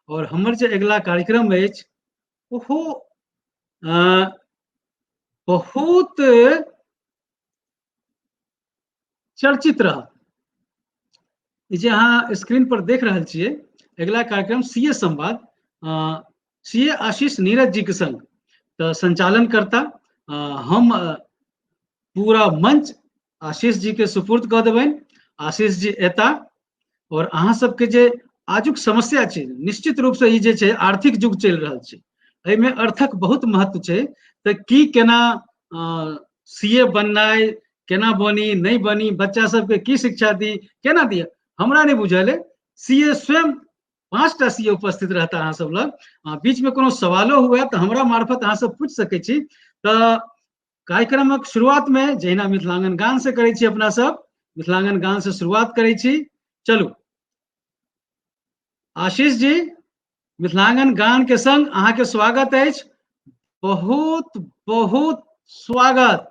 और हमर जे अगला कार्यक्रम अछि ओहो बहुत चर्चित रहत। ई जे अहाँ स्क्रीन पर देख रहल छियै, अगला कार्यक्रम सीए संवाद, सीए आशीष नीरज जी के संग। तो संचालन करता हम पूरा मंच आशीष जी के सुपुर्द कऽ देबनि। आशीष जी एता और अहाँ सबके जे आजुक समस्या छै, निश्चित रूप से ई जे छै आर्थिक युग चलि रहल छै, एहिमे अर्थक बहुत महत्व छै। तऽ की केना सीए बननाइ, केना बनी नहीं बनी, बच्चा सबके की शिक्षा दी, केना दिया, हमरा नहीं बुझल है। सीए स्वयं 5टा सीए उपस्थित रहता अहाँ सब लग। बीच में कोनो सवालो हुए तो हमरा मार्फत अहाँ सब पूछ सकै छी। तऽ कार्यक्रमक शुरुआत में जहिना मिथिलांगन गान से करै छी, अपना सब मिथिलांगन गान से शुरुआत करै छी। चलू आशीष जी, मिथिलांगन गान के संग अहाँ के स्वागत अछि। बहुत बहुत स्वागत।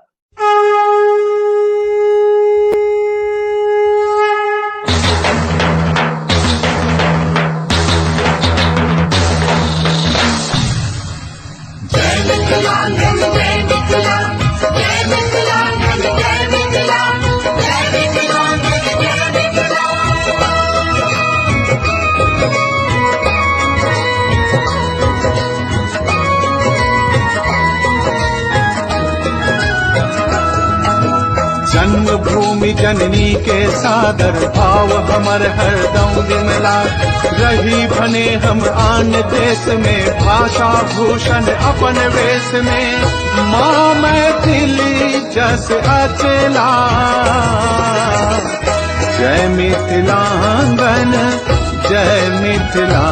जन्मभूमि जननी के सादर भाव हमर हरदम विमला रही भने हम आन देश में भाषा भूषण अपन वेश में माँ मैथिली जस अचला जय मिथिलांगन जय मिथिला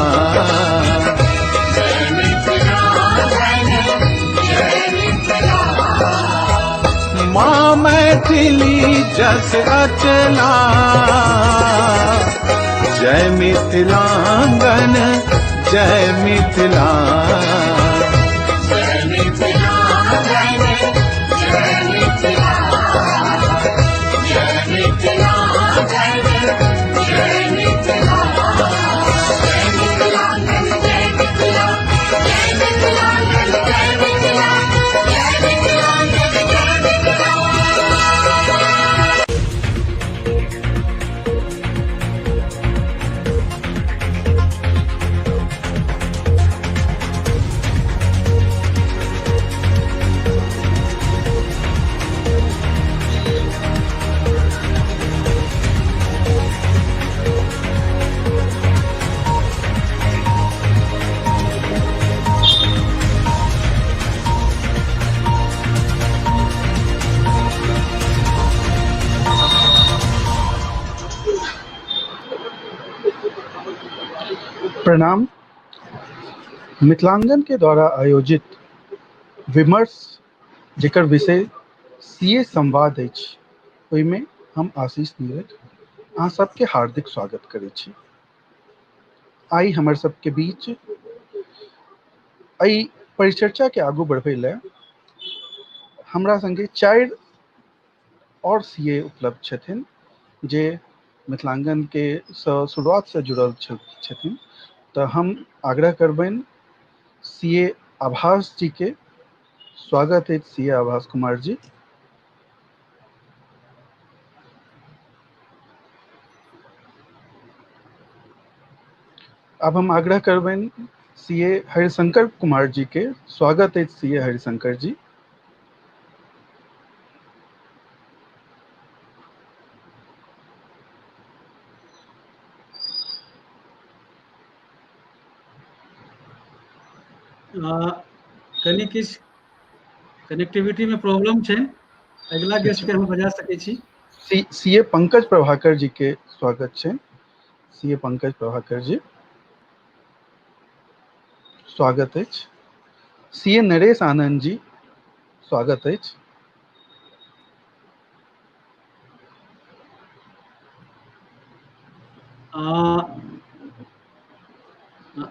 माँ मैथिली जस अचला जय मिथिलांगन जय मिथिला जय मिथिलांगन जय मिथिला जय मिथिलांगन जय मिथिला जय मिथिलांगन जय मिथिला जय मिथिलांगन जय मिथिला जय मिथिलांगन जय मिथिला। प्रणाम। मिथिलांगन के द्वारा आयोजित विमर्श जेकर विषय सीए संवाद अछि, ओहिमे हम आशीष नीरज अहाँ सबके हार्दिक स्वागत करै छी। आई हमर सबके बीच एहि परिचर्चा के आगू बढ़बै लेल हमरा संगे 4 और सीए उपलब्ध छथिन जे मिथिलांगन के शुरुआत से जुड़ल छथिन। तो हम आग्रह करबनि सीए आभास जी के। स्वागत है सीए आभास कुमार जी। अब हम आग्रह करबनि सीए हरिशंकर कुमार जी के। स्वागत है सीए हरिशंकर जी। कनी किछ कनेक्टिविटी में प्रॉब्लम छै, अगला गेस्ट के हम बजा सकै छी। सीए पंकज प्रभाकर जी के स्वागत छै। सीए पंकज प्रभाकर जी स्वागत है। सीए नरेश आनंद जी स्वागत है।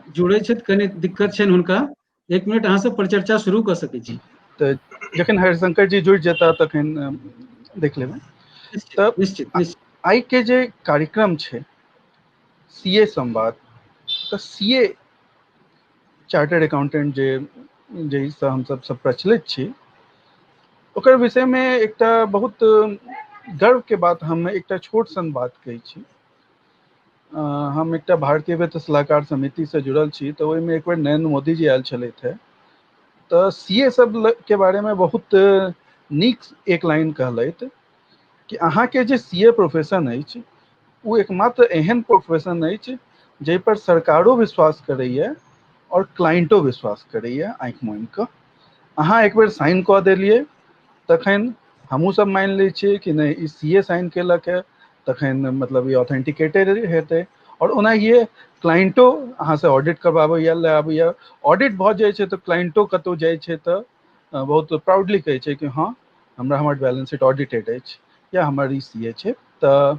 जुड़े छथि, कनी दिक्कत छनि हुनका। 1 मिनट अहाँ सब परिचर्चा शुरू कर सकै छी। तो जखन हरिशंकर जी जुड़ जेता तखन देख लेबै। निश्चित निश्चित निश्चित। आई के जे कार्यक्रम छै सीए संवाद, तो सीए चार्टर्ड अकाउंटेंट जे हम सब प्रचलित छी, ओकर विषय में एकटा बहुत गर्व के बात हम एकटा छोट सन बात कही छी। हम एकटा भारतीय वित्त सलाहकार समिति से जुड़ल छी, तो ओहिमे एक बेर नरेंद्र मोदी जी आयल छलथि है, तो सीए सब के बारे में बहुत नीक एक लाइन कहलथि कि अहाँ के जे सीए प्रोफेशन अछि वो एकमात्र एहन प्रोफेशन अछि जै पर सरकारो विश्वास करैया और क्लाइंटो विश्वास करैया आँखि मूनि कऽ। अहाँ एक बेर साइन कऽ देलियै तखन हमहूँ सब मानि लै छियै कि नहि ई सीए साइन केलक है, तखन मतलब ये ऑथेंटिकेटेड हेतै। और ओनाहिए क्लाइंटो अहाँ से ऑडिट करबाबैया लए आबैया, ऑडिट भऽ जाइ छै तऽ क्लाइंटो कतौ जाइ छै तऽ बहुत प्राउडली कहै छै कि हाँ हमरा हमर बैलेंस शीट ऑडिटेड अछि या हमर ई सीए छै। तऽ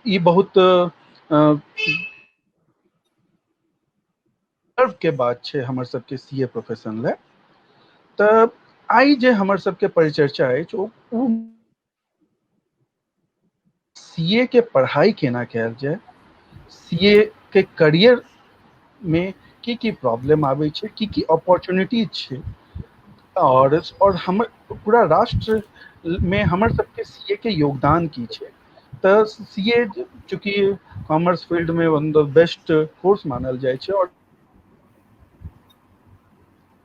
ई बहुत गर्व के बात छै हमर सबके सीए प्रोफेशन ले। तऽ आइ जे हमर सबके परिचर्चा अछि ओ सीए के पढ़ाई केना कैल जाए, सीए के करियर में की प्रॉब्लम आबै छै, की अपॉर्चुनिटी छै, और हमर पूरा राष्ट्र में हमर सबके सीए के योगदान की छै। तऽ सीए चूँकि कॉमर्स फील्ड में वन ऑफ द बेस्ट कोर्स मानल जाइ छै और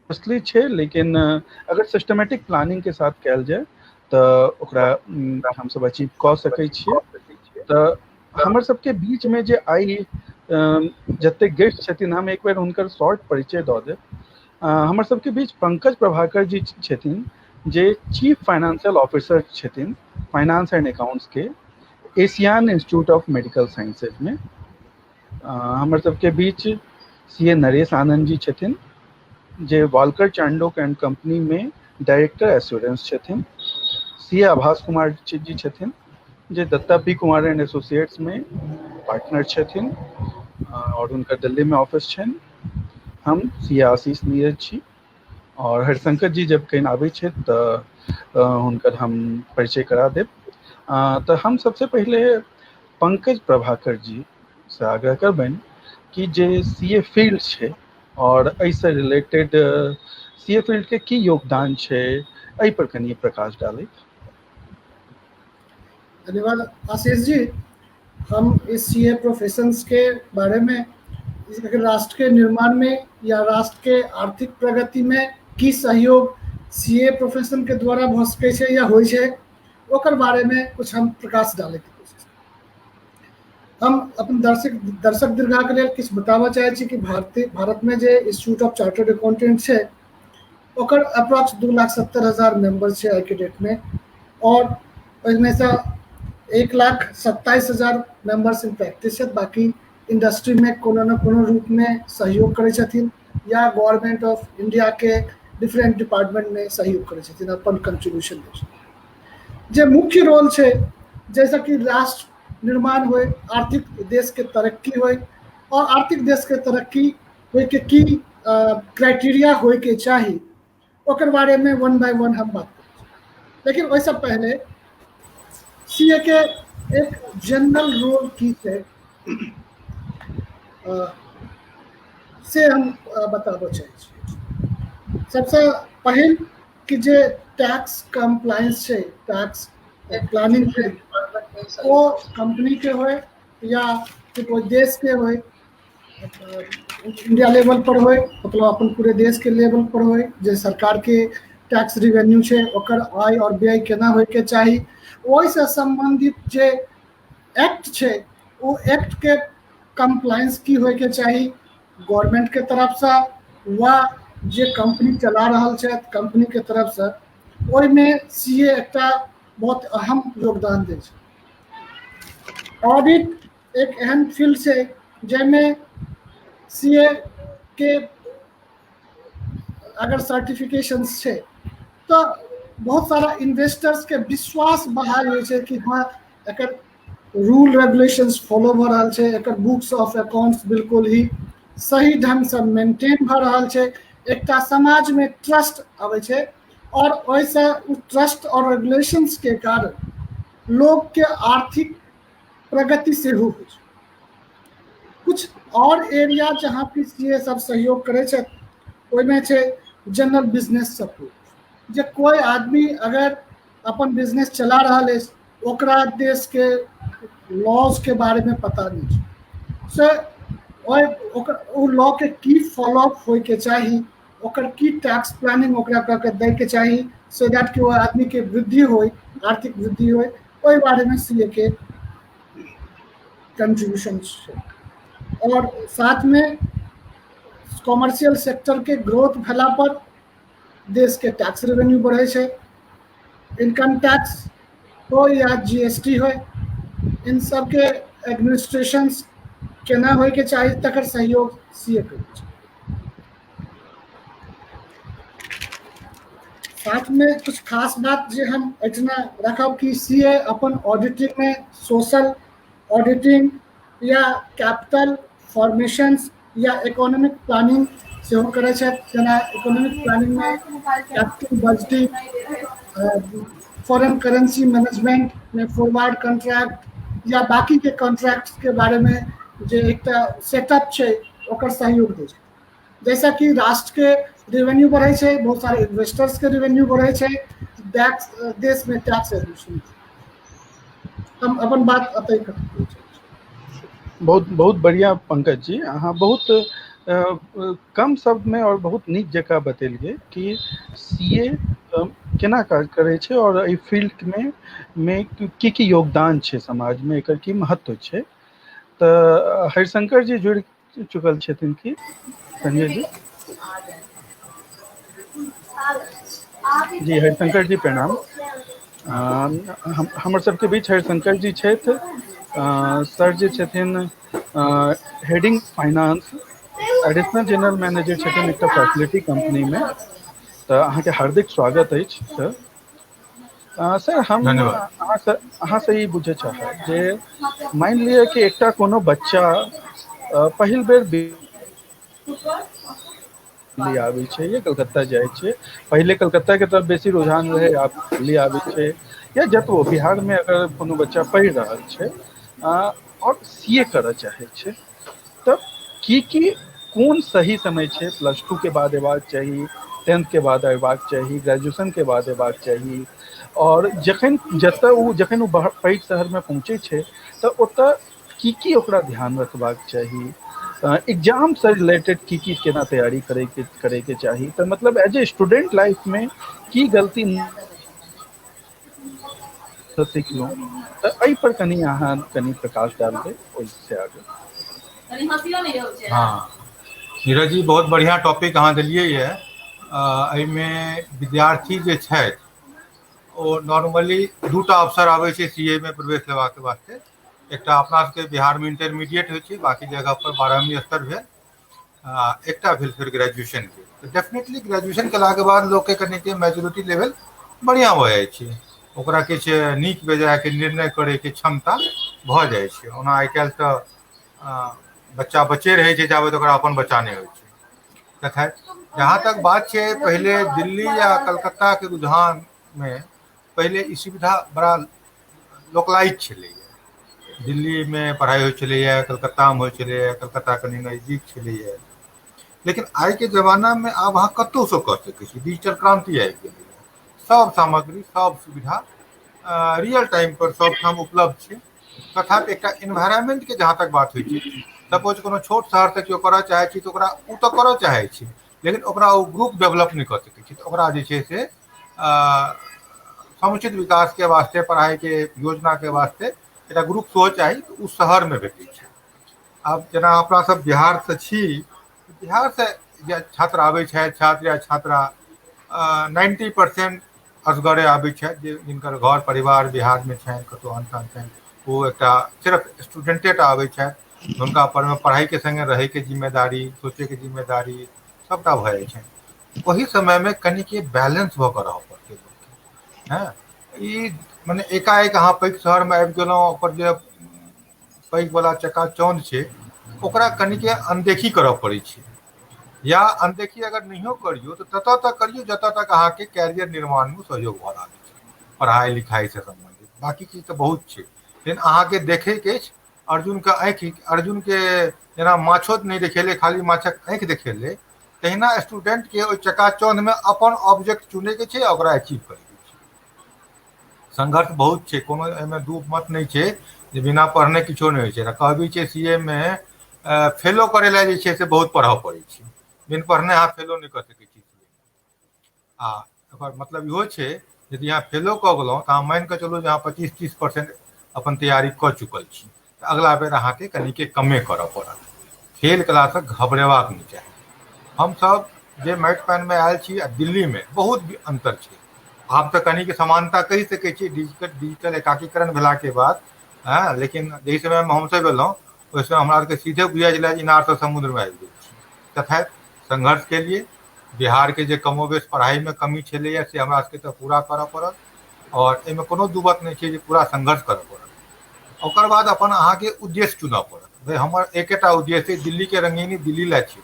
कॉस्टली छै, लेकिन अगर सिस्टमेटिक प्लानिंग के साथ कैल जाए तऽ ओकरा हम सब अचीव कऽ सकै छियै। तऽ हमर सबके बीच में जे आइ जते गेस्ट छथिन, हम एक बेर हुनकर शॉर्ट परिचय दऽ देब। हमर सबके बीच पंकज प्रभाकर जी छथिन जे चीफ फाइनेंशियल ऑफिसर छथिन फाइनेंस एंड अकाउंट्स के Asian institute of medical sciences में। हमर सबके बीच सीए नरेश आनंद जी छथिन जे वालकर चांडोक एंड कंपनी में डायरेक्टर एश्योरेंस छथिन। सीए आभास कुमार जी छथिन जे दत्ता पी कुमार एंड एसोसिएट्स में पार्टनर छथिन और उनका दिल्ली में ऑफिस छनि। हम सीए आशीष नीरज छी और हरिशंकर जी जब कहीं आबै छै तऽ हुनकर हम परिचय करा देब। तऽ हम सबसे पहले पंकज प्रभाकर जी से आग्रह करबनि कि जे सीए फील्ड छै और ऐसे रिलेटेड सीए फील्ड के की योगदान छै, एहि पर कनी प्रकाश डालैत। धन्यवाद आशीष जी। हम इस सीए प्रोफेशंस के बारे में राष्ट्र के निर्माण में या राष्ट्र के आर्थिक प्रगति में की सहयोग सीए प्रोफेशन के द्वारा भऽ सकै छै या होइ छै, ओकर बारे में कुछ हम प्रकाश डाले के कोशिश। हम अपन दर्शक दीर्घा के लिए किछु बताबऽ चाहे छी कि भारत में जे इंस्टीट्यूट ऑफ चार्टर्ड अकाउंटेंट छै ओकर अप्रॉक्स 2,70,000 मेंबर छै आइ के डेट में, और ओहिमे से 1,27,000 मेंबर्स इन प्रैक्टिस है। बाकी इंडस्ट्री में कोनो न कोनो रूप में सहयोग करे छथिन या गवर्नमेंट ऑफ इंडिया के डिफरेंट डिपार्टमेंट में सहयोग करे छथिन, अपन कंट्रीब्यूशन दै छथिन। जे मुख्य रोल छै जैसा कि राष्ट्र निर्माण होए, आर्थिक देश के तरक्की होए, और आर्थिक देश के तरक्की होए के की क्राइटेरिया होए के चाही, ओकर बारे में वन बाय वन हम बात करें। लेकिन वैसे पहले सीए के एक जनरल रोल की है से हम बताबो चाहे। सबसे पहल कि जे टैक्स कंप्लायंस है, टैक्स प्लानिंग है, वो कंपनी के होए या कोई देश के होए, इंडिया लेवल पर होए मतलब अपन पूरे देश के लेवल पर होए, जे सरकार के टैक्स रिवेन्यू है ओकर आय और व्यय केना होए के चाही, ओहि से संबंधित जे एक्ट है वो एक्ट के कंप्लायंस की होए के चाही गवर्नमेंट के तरफ से वा जे कंपनी चला रहल है कंपनी के तरफ से, ओहि में सीए एक बहुत अहम योगदान दे छै। ऑडिट एक एहन फील्ड है जैमें सीए के अगर सर्टिफिकेशंस है तो बहुत सारा इन्वेस्टर्स के विश्वास बढ़ायल होइ छै कि हाँ एकर रूल रेगुलेशंस फॉलो भऽ रहल छै, एकर बुक्स ऑफ अकाउंट्स बिल्कुल ही सही ढंग से मेंटेन भऽ रहल छै, एकटा समाज में ट्रस्ट आबै छै, और ओहिसँ उ ट्रस्ट और रेगुलेशंस के कारण लोग के आर्थिक प्रगति सेहो होइ छै। कुछ और एरिया जहाँ पे सीए सब सहयोग करे छे, ओहिमे छे जनरल बिजनेस सपोर्ट। जे कोई आदमी अगर अपन बिजनेस चला रहा है, ओकरा देश के लॉज के बारे में पता नहीं छै, से ओ लॉ के की फॉलो अप होय के चाही, ओकर की टैक्स प्लानिंग ओकरा करके दै के चाही, सो दैट कि वो आदमी के वृद्धि होय, आर्थिक वृद्धि होय, ओहि बारे में सीए के कंट्रीब्यूशन छै। और साथ में कॉमर्शियल सेक्टर के ग्रोथ भेला पर देश के टैक्स रेवेन्यू बढ़े छै, इनकम टैक्स हो या जीएसटी हो, इन सब के एडमिनिस्ट्रेशन केना होय के चाही तकर सहयोग सीए करे छै। साथ में कुछ खास बात जे हम एतना रखब कि सीए अपन ऑडिटिंग में सोशल ऑडिटिंग या कैपिटल फॉर्मेशंस या इकोनॉमिक प्लानिंग से हो करे छै। जेना इकोनॉमिक प्लानिंग में capital budgeting, foreign currency management में फॉरवर्ड कॉन्ट्रैक्ट या बाकी के कॉन्ट्रैक्ट के बारे में जे एक सेटअप छै ओकर सहयोग दै छै। जैसा कि राष्ट्र के रेवेन्यू बढ़े छै, बहुत सारे इन्वेस्टर्स के रेवेन्यू बढ़े छै, देश में टैक्स एडमिशन। हम अपन बात अतै करते छी। बहुत बहुत बढ़िया पंकज जी, अहाँ बहुत कम शब्द में और बहुत नीक जगह बतेलिए कि सीए केना काज करे छै और एहि फील्ड में की योगदान छै समाज में, एकर की महत्व छै। तो हरिशंकर जी जुड़ चुकल छथिन कि संजय जी? जी हरिशंकर जी प्रणाम। हमर सबके बीच हरिशंकर जी छथि। सर जे छथिन heading finance, additional general manager छथिन एकटा फैसिलिटी कंपनी में। तो अहाँके हार्दिक स्वागत अछि सर। सर हम अहाँ से ई बुझे चाहब जे मान लिअ कि एकटा कोनो बच्चा पहिल बेर दिल्ली आबै छै या कलकत्ता जाइ छै, पहले कलकत्ता के तरफ बेसी रुझान रहे, आब दिल्ली आबै छै, या जतबो बिहार में अगर कोनो बच्चा पढ़ि रहल छै और सीए करऽ चाहे छै, तब की कोन सही समय छै? +2 के बाद एबाक चाही, 10th के बाद एबाक चाही, ग्रेजुएशन के बाद एबाक चाही, और जखन ओ पैघ शहर में पहुँचे छै तऽ ओतऽ की ओकरा ध्यान रखबाक चाही? एग्जाम से रिलेटेड की केना तैयारी करे के चाही? तो मतलब एज ए स्टूडेंट लाइफ में की गलती सीखलहुँ, तो एहि पर कनी अहाँ कनी प्रकाश डालबै ओहिसे आगे। हाँ नीरज जी, बहुत बढ़िया टॉपिक अहाँ दिलियै ये। एहिमे विद्यार्थी जे छथि ओ नॉर्मली दूटा अवसर आबै छै सीए में प्रवेश लेबाक वास्ते। एकटा अपना सबके बिहार में इंटरमीडिएट होइ छै, बाकी जगह पर 12वीं स्तर भेल, एकटा भेल फिर ग्रेजुएशन के। तो डेफिनेटली ग्रेजुएशन केलाके बाद लोग के कनी के मैच्योरिटी लेवल बढ़िया भऽ जाइ छै, ओकरा किछु नीक बेजाय के निर्णय करे के क्षमता भऽ जाइ छै। ओना आइ काल्हि तऽ बच्चा बच्चे रहे छै जाबे ओकरा अपन बच्चा नहीं होइ छै। तथा जहाँ तक बात छै पहले दिल्ली या कलकत्ता के रुझान में, पहले ई सुविधा बड़ा लोकलाइज छलै। दिल्ली में पढ़ाई होइ छलैए, कलकत्ता में होइ छलैए, कलकत्ता कनी नजदीक छलैए। लेकिन आइ के जमाना में आब अहाँ कतौ से कऽ सकै छी, डिजिटल क्रांति आबि गेलै, सब सामग्री सब सुविधा रियल टाइम पर सब ठाम उपलब्ध छै। तथा एकटा एनवायरमेंट के जहाँ तक बात होइ छै, सपोज कोनो छोट शहर से केओ करऽ चाहे छी तऽ ओकरा ओ तऽ करऽ चाहे छी, लेकिन ओकरा ओ ग्रुप डेवलप नहीं कर सकै छी। तऽ ओकरा जे छै से समुचित विकास के वास्ते, पढ़ाई के योजना के वास्ते एकटा ग्रुप सेहो चाही, तऽ ओ शहर में भेटै छै। आब जेना अपना सब बिहार से छी, बिहार से जे छात्र आबै छथि, छात्र या छात्रा 90% असगरे आबै छथि, जिनकर घर परिवार बिहार में छनि, कतौ अन्तर छनि, ओ एकटा सिर्फ स्टूडेंटेटा आबै छथि, हुनका पर में पढ़ाई के संगे रहै के जिम्मेदारी, सोचे के जिम्मेदारी सबटा भऽ जाइ छनि। वही समय में कनी के बैलेंस भऽ कऽ रहऽ पड़तै लोकके। हाँ, ई मने एकाएक अहाँ पैघ शहर में आबि गेलहुँ, ओकर जे पैघ वाला चकाचौंध छै ओकरा कनी के अनदेखी करऽ पड़ै छै, या अनदेखी अगर नहियो करियो तो ततऽ तक करियो जतऽ तक अहाँ के कैरियर निर्माण में सहयोग भऽ रहल छै, पढ़ाई लिखाई से संबंधित। बाकी चीज तो बहुत छै, लेकिन अहाँ के देखे के अर्जुन के जेना माछो नहीं देखेले, खाली माछक आँखि देखेले, तहिना स्टूडेंट के ओहि चकाचौंध में अपन ऑब्जेक्ट चुने के छै, ओकरा अचीव करे के छै। संघर्ष बहुत छै, कोनो एहिमे दू मत नहीं छै जे बिना पढ़ने किछो नहीं होइ छै। कहबी छै सीए में फेलो करे ला जे छै से बहुत पढ़ऽ पड़ै छै, बिन पढ़ने अहाँ फेलो नहीं कर सकै छी। आ एकर मतलब इहो छै यदि अहाँ फेलो कऽ गेलहुँ तऽ अहाँ मानि कऽ चलू जे अहाँ 25-30% अपन तैयारी कऽ चुकल छी, तऽ अगला बेर अहाँके कनिके कमे करऽ पड़त। फेल कयलासँ घबरेबाक नहीं चाही। हमसब जे माटि पानिमे आयल छी आ दिल्लीमे बहुत अंतर छै। आब तऽ कनिक समानता कहि सकै छी डिजिटल एकाकीकरण भेलाके बाद, हाँ, लेकिन जाहि समयमे हमसब एलहुँ ओहि समय हमरा आरके सीधे बुझाइ छलै इनारसँ समुद्रमे आबि गेल छी। तथापि संघर्ष केलिए। बिहारके जे कमोबेश पढ़ाइमे कमी छलैए से हमरा सबके तऽ पूरा करऽ पड़त, और एहिमे कोनो दू बात नहीं छै जे पूरा संघर्ष करऽ पड़त। ओकर बाद अपन अहाँके उद्देश्य चुनऽ पड़त। भाई हमर एकेटा उद्देश्य दिल्लीके रंगीनी दिल्ली लए छै,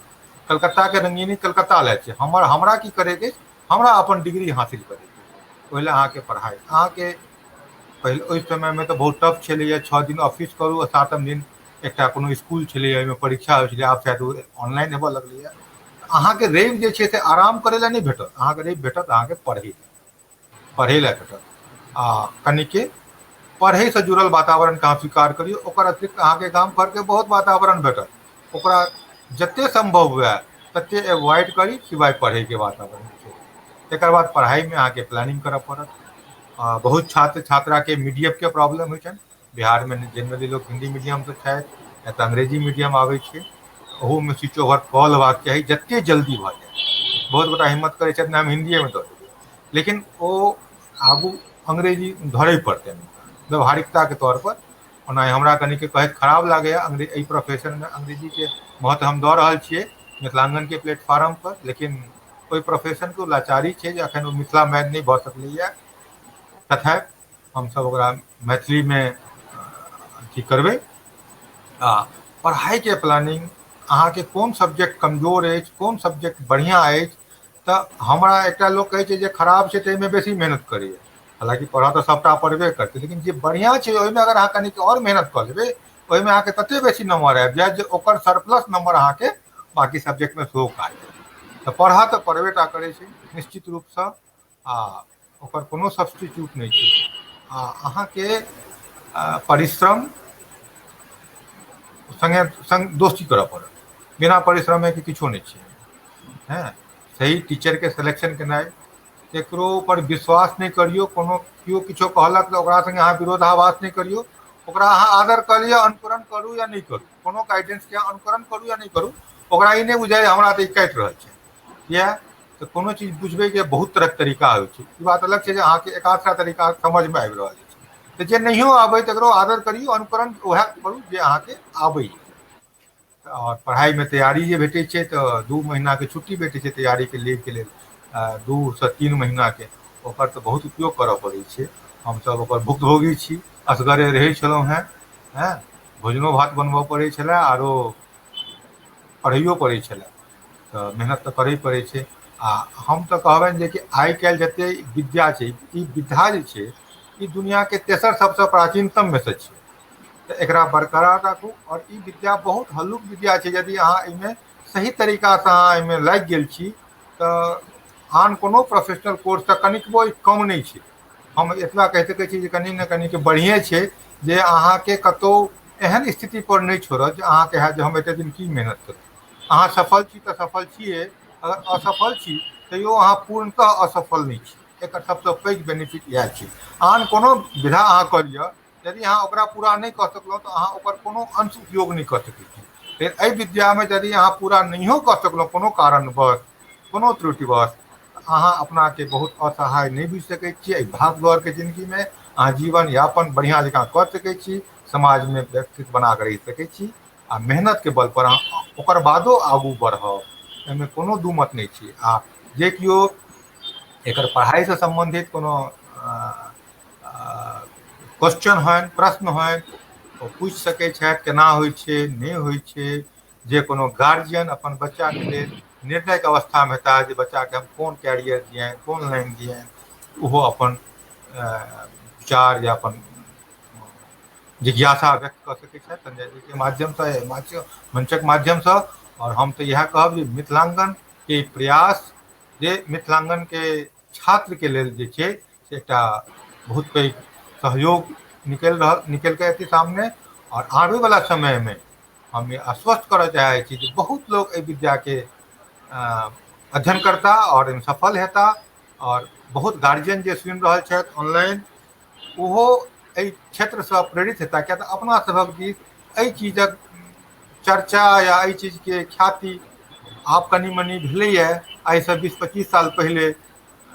कलकत्ताके रंगीनी कलकत्ता लए छै। हमरा की करैके, हमरा अपन डिग्री हासिल करैके, ओहि लए अहाँके पढ़ाइ अहाँके पहले ओहि समयमे तऽ बहुत टफ छलैए। 6 दिन ऑफिस करू, 7म दिन एकटा कोनो स्कूल छलैए, ओहिमे परीक्षा होइ छलै। आब शायद ऑनलाइन हेबऽ लगलैए। अहाँके रवि जे छै से आराम करै लए नहीं भेटत, अहाँके रवि भेटत अहाँके पढ़ै लए भेटत। आ कनिके पढ़ैसँ जुड़ल वातावरणके अहाँ स्वीकार करियौ। ओकर अतिरिक्त अहाँके गाम घरके बहुत वातावरण भेटत, ओकरा जते संभव हुए तते एवॉइड करी, सिवाय पढ़ैके वातावरण छै। तकर बाद पढ़ाइमे अहाँके प्लानिंग करऽ पड़त। बहुत छात्र छात्राके मीडियमके प्रॉब्लम होइ छनि। बिहारमे जनरली लोग हिंदी मीडियमसँ छथि या तऽ अंग्रेजी मीडियम आबै छै, ओहूमे स्विच ओवर कऽ लेबाक चाही जते जल्दी भऽ जाय। बहुत गोटा हिम्मत करै छथि हम हिंदिएमे दऽ देबै, लेकिन ओ आगू अंग्रेजी धरय पड़तनि व्यवहारिकताके तौर पर। ओना हमरा कनिके कहैत खराब लागैए, एहि प्रोफेशनमे अंग्रेजीके महत्व हम दऽ रहल छियै मिथिलांगनके प्लेटफॉर्म पर, लेकिन ओहि प्रोफेशनके लाचारी छै जे अखन ओ मिथिला मैन नहीं भऽ सकलैए। तथापि हमसब ओकरा मैथिलीमे अथी करबै। आ पढ़ाइके प्लानिंग, अहाँके कोन सब्जेक्ट कमजोर अछि, कोन सब्जेक्ट बढ़िआँ अछि। तऽ हमरा एकटा लोक कहै छै जे खराब छै ताहिमे बेसी मेहनत करैए। हालांकि पढ़ऽ तऽ सबटा पढ़बे करतै, लेकिन जे बढ़िआँ छै ओहिमे अगर अहाँ कनिक आओर मेहनत कऽ लेबै, ओहिमे अहाँके तते बेसी नंबर आबि जायत जे ओकर सरप्लस नंबर अहाँके बाकी सब्जेक्टमे सेहो काज देत। तऽ पढ़ऽ तऽ पढ़बे टा करै छै निश्चित रूपसँ, आ ओकर कोनो सब्स्टिट्यूट नहीं छै। आ अहाँके परिश्रम संग दोस्ती करऽ पड़त। बिना परिश्रमके किछो नहीं छै। हैं, सही टीचरके सिलेक्शन केनाइ, केकरो ऊपर विश्वास नहीं करियौ। केओ किछो कहलक तऽ ओकरा संगे अहाँ विरोधाभास नहीं करियौ। ओकरा अहाँ आदर कऽ लिअ, अनुकरण करू या नहीं करू, कोनो गाइडेंसके अनुकरण करू या नहीं करू। ओकरा ई नहीं बुझाइ हमरा तऽ ई काटि रहल छै। किया तऽ कोनो चीज बुझबै के बहुत तरहक तरीका होइ छै। ई बात अलग छै जे अहाँके एकाधटा तरीका समझमे आबि रहल अछि, तऽ जे नहियो आबै तकरो आदर करियौ, अनुकरण वएह करू जे अहाँके आबैए। और पढ़ाइमे तैयारी जे भेटै छै तऽ 2 महीनाके छुट्टी भेटै छै तैयारीके लेल 2 से 3 महीनाके, ओकर तऽ बहुत उपयोग करऽ पड़ै छै। हमसब ओकर भुक्तभोगी छी। असगरे रहै छलहुँ हैं, भोजनो भात बनबऽ पड़ै छलै, आरो पढ़ैयो पड़ै छलै, तऽ मेहनत तऽ करय पड़ै छै। आ हम तऽ कहबनि जे कि आइ काल्हि जते विद्या छै, ई विद्या जे छै ई दुनियाके तेसर सबसँ प्राचीनतममे सँ छै। तऽ एकरा बरकरार राखू। और ई विद्या बहुत हल्लुक विद्या छै। यदि अहाँ एहिमे सही तरीकासँ अहाँ एहिमे लागि गेल छी तऽ आन कोनो प्रोफेशनल कोर्स तऽ कनिकबो कम नहीं छै। हम एतबा कहि सकै छी जे कनि ने कनिके बढ़िए छै, जे अहाँके कतहु एहन स्थिति पर नहीं छोड़त जे अहाँके हैत जे हम एते दिन की मेहनत करू। अहाँ सफल छी तऽ सफल छियै, अगर असफल छी तैयो अहाँ पूर्णतः असफल नहीं छी। एकर सबसँ पैघ बेनिफिट इएह छै। आन कोनो विधा अहाँ कऽ लिअ, यदि अहाँ ओकरा पूरा नहीं कऽ सकलहुँ तऽ अहाँ ओकर कोनो अंश उपयोग नहीं कऽ सकै छी। लेकिन एहि विद्यामे यदि अहाँ पूरा नहियो कऽ सकलहुँ कोनो कारणवश, कोनो त्रुटिवश, अहाँ अपनाके बहुत असहाय नहीं बुझि सकै छियै। एहि भाग दौड़के जिन्दगीमे अहाँ जीवन यापन बढ़िआँ जकाँ कऽ सकै छी, समाजमे व्यक्तित्व बना कऽ रहि सकै छी, आ मेहनतके बल पर अहाँ ओकर बादो आगू बढ़ब, एहिमे कोनो दू मत नहीं छै। आ जे केओ एकर पढ़ाइसँ सम्बन्धित कोनो क्वेश्चन होइन, प्रश्न होइन, ओ पूछि सकै छथि। केना होइ छै, नहीं होइ छै। जे कोनो गार्जियन अपन बच्चाके लेल निर्णयके अवस्थामे हेताह जे बच्चाके हम कोन कैरियर दियनि, कोन लाइन दियनि, ओहो अपन विचार या अपन जिज्ञासा व्यक्त कर सकै छथि संजय जी के माध्यम से, मंचक माध्यम से। और हम तो यह कहब जे मिथिलांगन के प्रयास जे मिथिलांगन के छात्र के लेल जे छै से एकटा बहुत पैघ सहयोग निकल के एतै सामने। और आबे वाला समय में हम ये आश्वस्त करऽ चाहै छी जे बहुत लोग एहि विद्या के अध्ययन करता और एहिमे सफल हेता। और बहुत गार्जियन जे सुनि रहल छथि ऑनलाइन ओहो एहि क्षेत्र से प्रेरित हेता, किया तऽ अपना सभक दिस एहि चीजक चर्चा या एहि चीज के ख्याति आब कनि मनि भेलैए, आइ से 20-25 साल पहले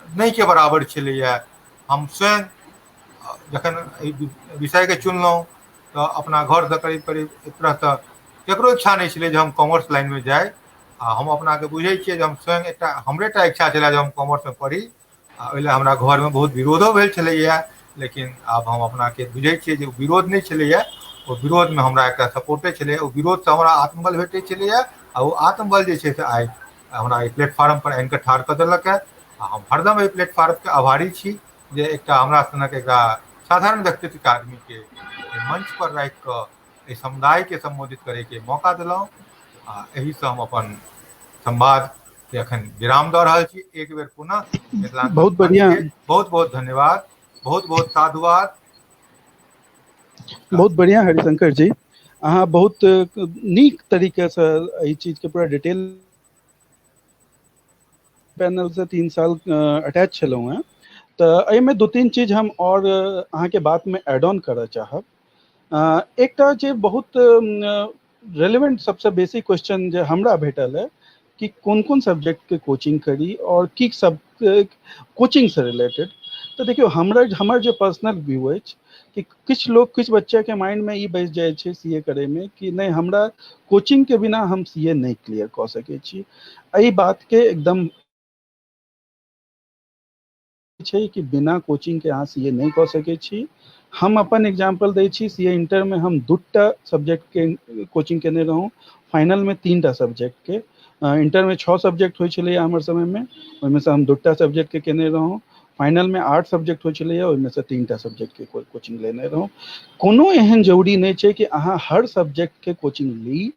नहीं के बराबर छलैए। हम स्वयं जखन एहि विषय के चुनलहुँ तऽ अपना घर से करीब करीब एक तरह से केकरो इच्छा नहीं छलै जे हम कॉमर्स लाइन में जाए। आ हम अपना के बुझे छियै जे हम स्वयं हमरेटा इच्छा छलै जे हम कॉमर्स में पढ़ी। आ ओहि लेल हमरा घर में बहुत विरोधो भेल छलैए, लेकिन आब हम अपना के बुझे छियै जे विरोध नहीं छलैए, ओ विरोध में हमरा एकटा सपोर्टे छलै, ओ विरोध से हमरा आत्मबल भेटै छलैए। आ ओ आत्मबल जे छै से आइ हमरा एहि प्लेटफॉर्म पर आनि कऽ ठाढ़ कऽ देलक है। आ हम हरदम एहि प्लेटफॉर्म के आभारी छी जे एकटा हमरा सनक एकटा साधारण व्यक्तित्व के आदमी के मंच पर राखि कऽ एहि समुदाय के संबोधित करे के मौका दिलहुँ। आ एहि से हम अपन संवाद के अखन विराम दऽ रहल छी। एक बेर पुनः मिथिलांचल बहुत बढ़िया, बहुत बहुत धन्यवाद, बहुत बहुत साधुवाद। बहुत बढ़िया हरिशंकर जी, अहाँ बहुत नीक तरीके से एहि चीज के पूरा डिटेल पैनल से 3 साल अटैच छलहुँ हैं। तऽ एहिमे 2-3 चीज हम और अहाँ के बात में एड ऑन करऽ चाहब। एकटा जे बहुत रेलेवेंट सबसे बेसी क्वेश्चन जे हमरा भेटल है कि कोन कोन सब्जेक्ट के कोचिंग करी और की सब कोचिंग से रिलेटेड। तो देखियो हमर जे पर्सनल व्यू है कि किछु बच्चा के माइंड में ई बस जाए छै सीए करे में कि नहीं हमरा कोचिंग के बिना हम सीए नहीं क्लियर कऽ सकै छी। एहि बात के एकदम छै कि बिना कोचिंग के अहाँ सीए नहीं कऽ सकै छी। हम अपन एग्जाम्पल दै छी, सीए इंटर में हम 2टा सब्जेक्ट के कोचिंग केने रहूँ, फाइनल में 3टा सब्जेक्ट के। इंटर में 6 सब्जेक्ट होइ छलैए हमर समय में, ओहिमे से हम 2टा सब्जेक्ट के केने रहूँ। फाइनल में 8 सब्जेक्ट होइ छलैए, ओहिमे से 3टा सब्जेक्ट के कोचिंग लेने रहूँ। कोनो एहन जरूरी नहीं छै कि अहाँ हर सब्जेक्ट के कोचिंग ली,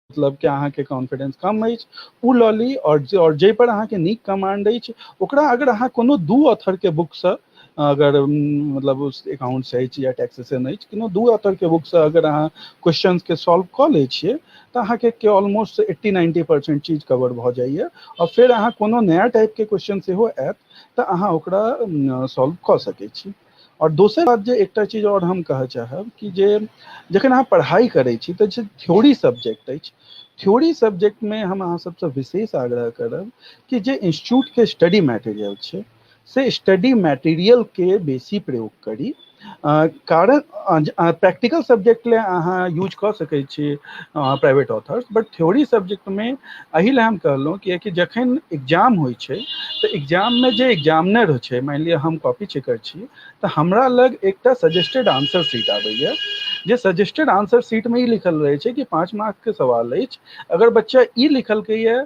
मतलब कि अहाँ के कॉन्फिडेंस कम अछि उ लऽ ली। और जे पर अहाँ के नीक कमांड अछि ओकरा अगर अहाँ कोनो 2 ऑथर के बुक से अगर मतलब उस अकाउंट्स अछि या टैक्सेशन अछि, कोनो 2 ऑथर के बुक से अगर अहाँ क्वेश्चंस के सॉल्व कऽ लै छियै तऽ अहाँ के ऑलमोस्ट 80-90% चीज कवर भऽ जाइए। और फिर अहाँ कोनो नया टाइप के क्वेश्चन सेहो आयत तऽ अहाँ ओकरा सॉल्व कऽ सकै छी। और दोसर बात जे एकटा चीज और हम कहऽ चाहब कि जे जखन अहाँ पढ़ाई करै छी तऽ जे थ्योरी सब्जेक्ट अछि, थ्योरी सब्जेक्ट में हम अहाँ सबसे विशेष आग्रह करब कि जे इंस्टीट्यूट के स्टडी मटेरियल छै से स्टडी मटेरियल के बेसी प्रयोग करी। कारण प्रैक्टिकल सब्जेक्ट ले अहाँ यूज कऽ सकै छी private authors, but theory subject में एहि ले हम कहलहुँ कि जखन एग्जाम होइ छै तऽ एग्जाम में जे एग्जामिनर होइ छै, मान लिअ हम कॉपी चेकर छी तऽ हमरा लग एकटा सजेस्टेड आंसर शीट आबैए, जे सजेस्टेड आंसर शीट में ई लिखल रहे छै कि 5 मार्क के सवाल अछि, अगर बच्चा ई लिखलकै है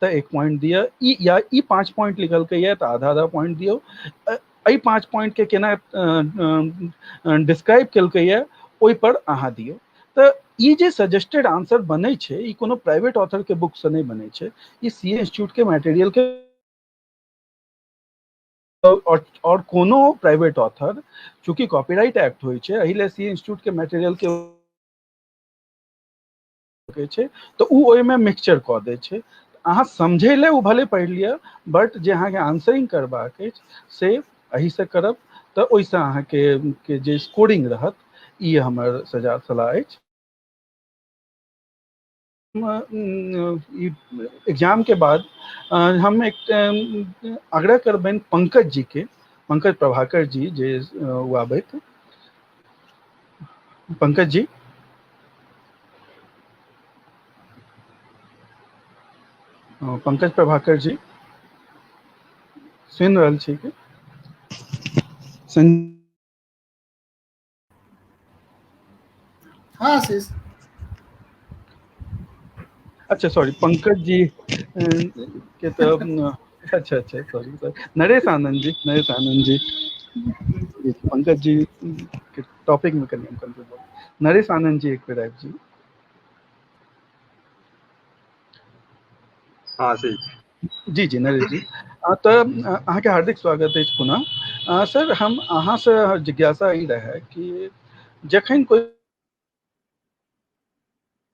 तऽ 1 पॉइंट दिया, या ई 5 पॉइंट लिखलकै है तऽ आधा पॉइंट दियौ, एहि 5 पॉइंट के केना डिस्क्राइब केलकै है ओहि पर अहाँ दियौ। तऽ ई जे सजेस्टेड आंसर बनै छै ई कोनो प्राइवेट ऑथर के बुक से नहीं बनै छै, ई सीए इंस्टीट्यूट के मटेरियल के और कोनो प्राइवेट ऑथर चूंकि कॉपीराइट एक्ट होइ छै एहि ले सीए इंस्टीट्यूट के मटेरियल के छै तऽ उ ओहिमे मिक्सचर कऽ दै छै। अहाँ समझै ले उ भले पढ़ि लिअ, बट जे अहाँके आंसरिंग करबाक अछि से एहि से करब तऽ ओहिसँ अहाँके जे स्कोरिंग रहत ई हमर सलाह अछि। एग्जाम के बाद हम एक आग्रह करबनि पंकज जी के, पंकज प्रभाकर जी जे आबैत। पंकज जी, पंकज प्रभाकर जी सुनि रहल छी कि? हाँ आशीष। अच्छा सॉरी, पंकज जी के तो अच्छा सॉरी नरेश आनंद जी, पंकज जी टॉपिक में करिए हम कंफ्यूज। नरेश आनंद जी एक बेर आबि जी। हाँ सही जी जी नरेश जी, तो अहाँके हार्दिक स्वागत अछि पुनः। सर हम अहाँ से जिज्ञासा ई रहे कि जखन कोई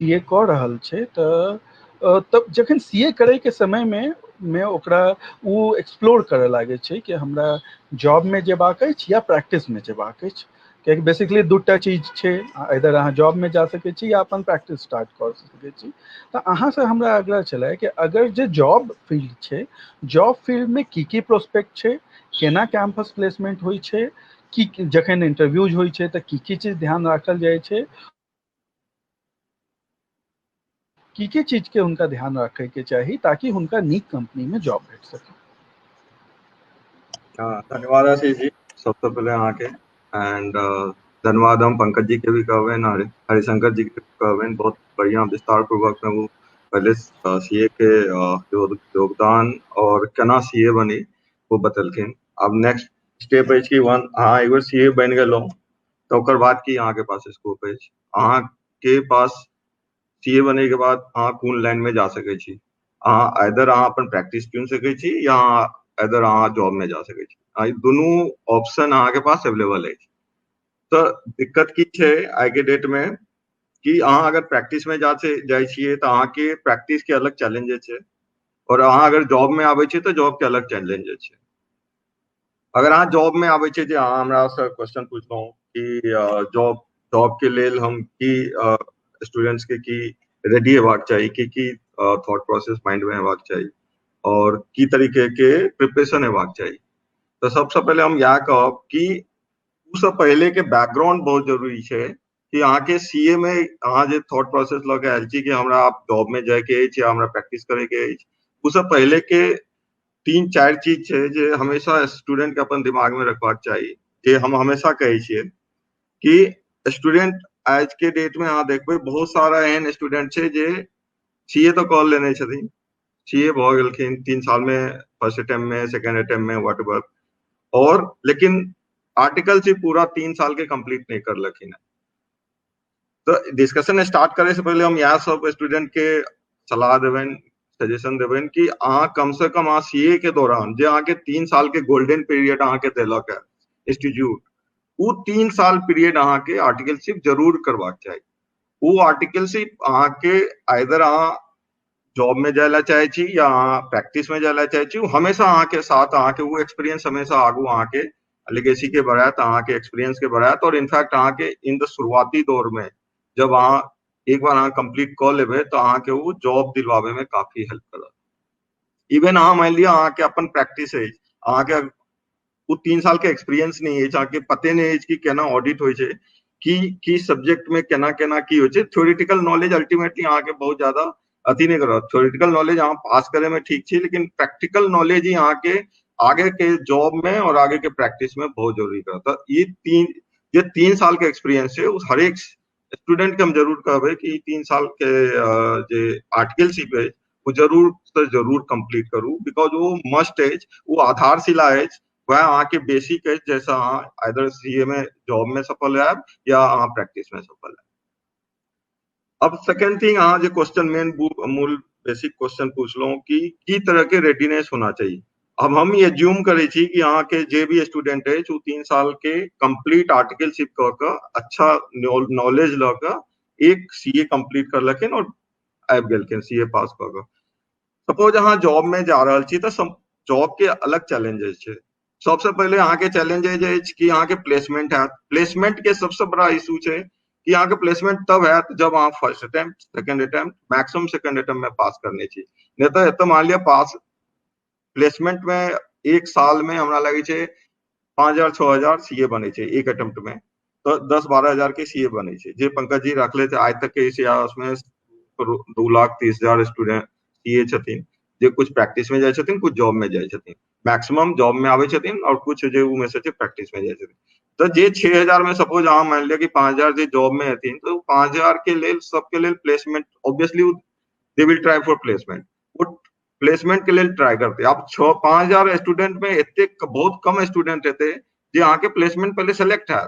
सीए कऽ रहल छै तब जखन सीए करे के समय में ओकरा वो एक्सप्लोर करे लागे छै कि हमरा जॉब में जेबाक अछि या प्रैक्टिस में जेबाक अछि, कियाकि बेसिकली दूटा चीज छै, इधर अहाँ जॉब में जा सकै छी या अपन प्रैक्टिस स्टार्ट कर सकै छी। तो अहाँ से हमरा आग्रह छलै कि अगर जे जॉब फील्ड छै, जॉब फील्ड में की प्रोस्पेक्ट छै, केना कैंपस प्लेसमेंट होइ छै, कि जखन इंटरव्यूज होइ छै तऽ की चीज ध्यान राखल जाइ छै, की चीज के हुनका ध्यान रखे के चाहिए ताकि हुनका नीक कंपनी में जॉब भेट सके। हाँ धन्यवाद आशीष जी सबसे पहले अहाँ के एंड धन्यवाद हम पंकज जी के भी कहबेन और हरिशंकर जी के कहबेन, बहुत बढ़िया विस्तार पूर्वक में वो पहले सीए के योगदान और केना सीए बनी वो बतलखिन। अब नेक्स्ट स्टेप है कि वन अहाँ एक बार सीए बन गेलो तो ओकर बाद की अहाँ के पास स्कोप है, अहाँ के पास सीए बने के बाद अहाँ कोन लाइन में जा सके छी, अहाँ आइदर अहाँ अपन प्रैक्टिस चुन सके छी या आइदर अहाँ जॉब में जा सके छी, दोनों ऑप्शन अहाँ के पास अवेलेबल है। तो दिक्कत की छै आइ के डेट में कि अहाँ अगर प्रैक्टिस में जाए छिए तो अहाँ के प्रैक्टिस के अलग चैलेंजेस छै और अहाँ अगर जॉब में आबै छिए तो जॉब के अलग चैलेंजेस छै। अगर अहाँ जॉब में आबै छिए जे अहाँ हमरा से क्वेश्चन पूछलहुँ कि जॉब के लेल हम की स्टूडेंट्स के की रेडी हेबाक चाहिए, की थॉट प्रोसेस माइंड में हेबाक चाहिए और की तरीके के प्रिपरेशन हेबाक चाहिए। तो सबसे पहले हम यहाँ कहब कि उससे पहले के बैकग्राउंड बहुत जरूरी है कि अहाँ के सीए में अहाँ जे थॉट प्रोसेस लगे आयल छी कि हमरा आप जॉब में जाए के अछि या हमरा प्रैक्टिस करे के अछि, उससे पहले के 3-4 चीज छै जे हमेशा स्टूडेंट के अपन दिमाग में रखबाक चाहिए, जे हम हमेशा कहै छियै कि स्टूडेंट आज के डेट में अहाँ देखबै बहुत सारा एहन स्टूडेंट छै जे सीए तो कॉल लेने छथिन, सीए भ गेलखिन 3 साल में, फर्स्ट अटेम्प्ट में, सेकंड अटेम्प्ट में, व्हाटएवर, और लेकिन आर्टिकलशिप पूरा 3 साल के कंप्लीट नहीं कर लखिन। तो डिस्कशन स्टार्ट करे से पहले हम यहाँ सब स्टूडेंट के सलाह देवें, सजेशन देवें कि अहाँ कम से कम सीए के दौरान जे अहाँ के 3 साल के गोल्डन पीरियड अहाँ के देलक है इंस्टीट्यूट, वो 3 साल पीरियड अहाँ के आर्टिकलशिप जरूर करवाक चाहिए। वो आर्टिकलशिप अहाँ के आइदर अहाँ जॉब में जाए ला चाहे छी या अहाँ प्रैक्टिस में जाए ला चाहे छी, हमेशा अहाँ के साथ अहाँ के वो एक्सपीरियंस हमेशा आगू अहाँ के लेगेसी के बढ़ात, अहाँ के एक्सपीरियंस के बढ़ात और इनफैक्ट अहाँ के इन द शुरुआती दौर में जब अहाँ एक बार अहाँ कंप्लीट कर लेबे तो अहाँ के वो जॉब दिलवावे में काफी हेल्प करत। इवन अहाँ मान लिया अहाँ के अपन प्रैक्टिस है, अहाँ के वो 3 साल के एक्सपीरियंस नहीं है, अहाँ के पते नहीं है कि केना ऑडिट होय छै, की सब्जेक्ट में केना की होय छै। थ्योरेटिकल नॉलेज अल्टीमेटली अहाँ के बहुत ज्यादा अथी नहीं करत, थ्योरेटिकल नॉलेज अहाँ पास करे में ठीक छी, लेकिन प्रैक्टिकल नॉलेज ही अहाँ के आगे के जॉब में और आगे के प्रैक्टिस में बहुत जरूरी करता। ये 3 साल के एक्सपीरियंस है उस हर एक स्टूडेंट के हम जरूर कहबे कि 3 साल के जे आर्टिकलशिप है वो जरूर से जरूर कंप्लीट करू, बिकॉज वो मस्ट है, वो आधारशिला है, वह अहाँ के बेसिक है, जैसा अहाँ आइदर सीए में जॉब में सफल है या अहाँ प्रैक्टिस में सफल है। अब सेकंड थिंग अहाँ जे क्वेश्चन मेन मूल बेसिक क्वेश्चन पूछलो कि की तरह के रेडीनेस होना चाहिए। अब हम ये एज्यूम करे छी कि अहाँ के जे भी स्टूडेंट है जो 3 साल के कंप्लीट आर्टिकलशिप क के अच्छा नॉलेज ल के एक सीए कंप्लीट कर लखिन और आबि गेलखिन सीए पास क के। सपोज अहाँ जॉब में जा रहल छी तो जॉब के अलग चैलेंजेस छै। सबसे पहले अहाँ के चैलेंज है कि अहाँ के प्लेसमेंट है, प्लेसमेंट के सबसे बड़ा इशू छै कि अहाँ के प्लेसमेंट तब है जब अहाँ first attempt, second attempt, maximum second attempt में पास करने छी। नहीं तो एत मान लिया पास प्लेसमेंट में एक साल में हमरा लगे छै 5,000-6,000 सीए बने छै एक अटेम्प्ट में, तो 10-12,000 के सीए बने छै, जे पंकज जी रखले थे आज तक के इतिहास में 2,30,000 स्टूडेंट सीए छथिन, जे कुछ प्रैक्टिस में जाए छथिन, कुछ जॉब में जाए छथिन, मैक्सिमम जॉब में आवे छथिन और कुछ जे उ में से प्रैक्टिस में जाए छथिन। तो जे 6,000 में सपोज अहाँ मान लिया कि 5,000 जे जॉब में हथिन, तो 5,000 के लेल सबके लेल placement obviously they will try for placement, वो प्लेसमेंट के लिए ट्राई करते। अब 5,000 स्टूडेंट में इतने बहुत कम स्टूडेंट रहते जे अहाँ के प्लेसमेंट पहले सेलेक्ट है,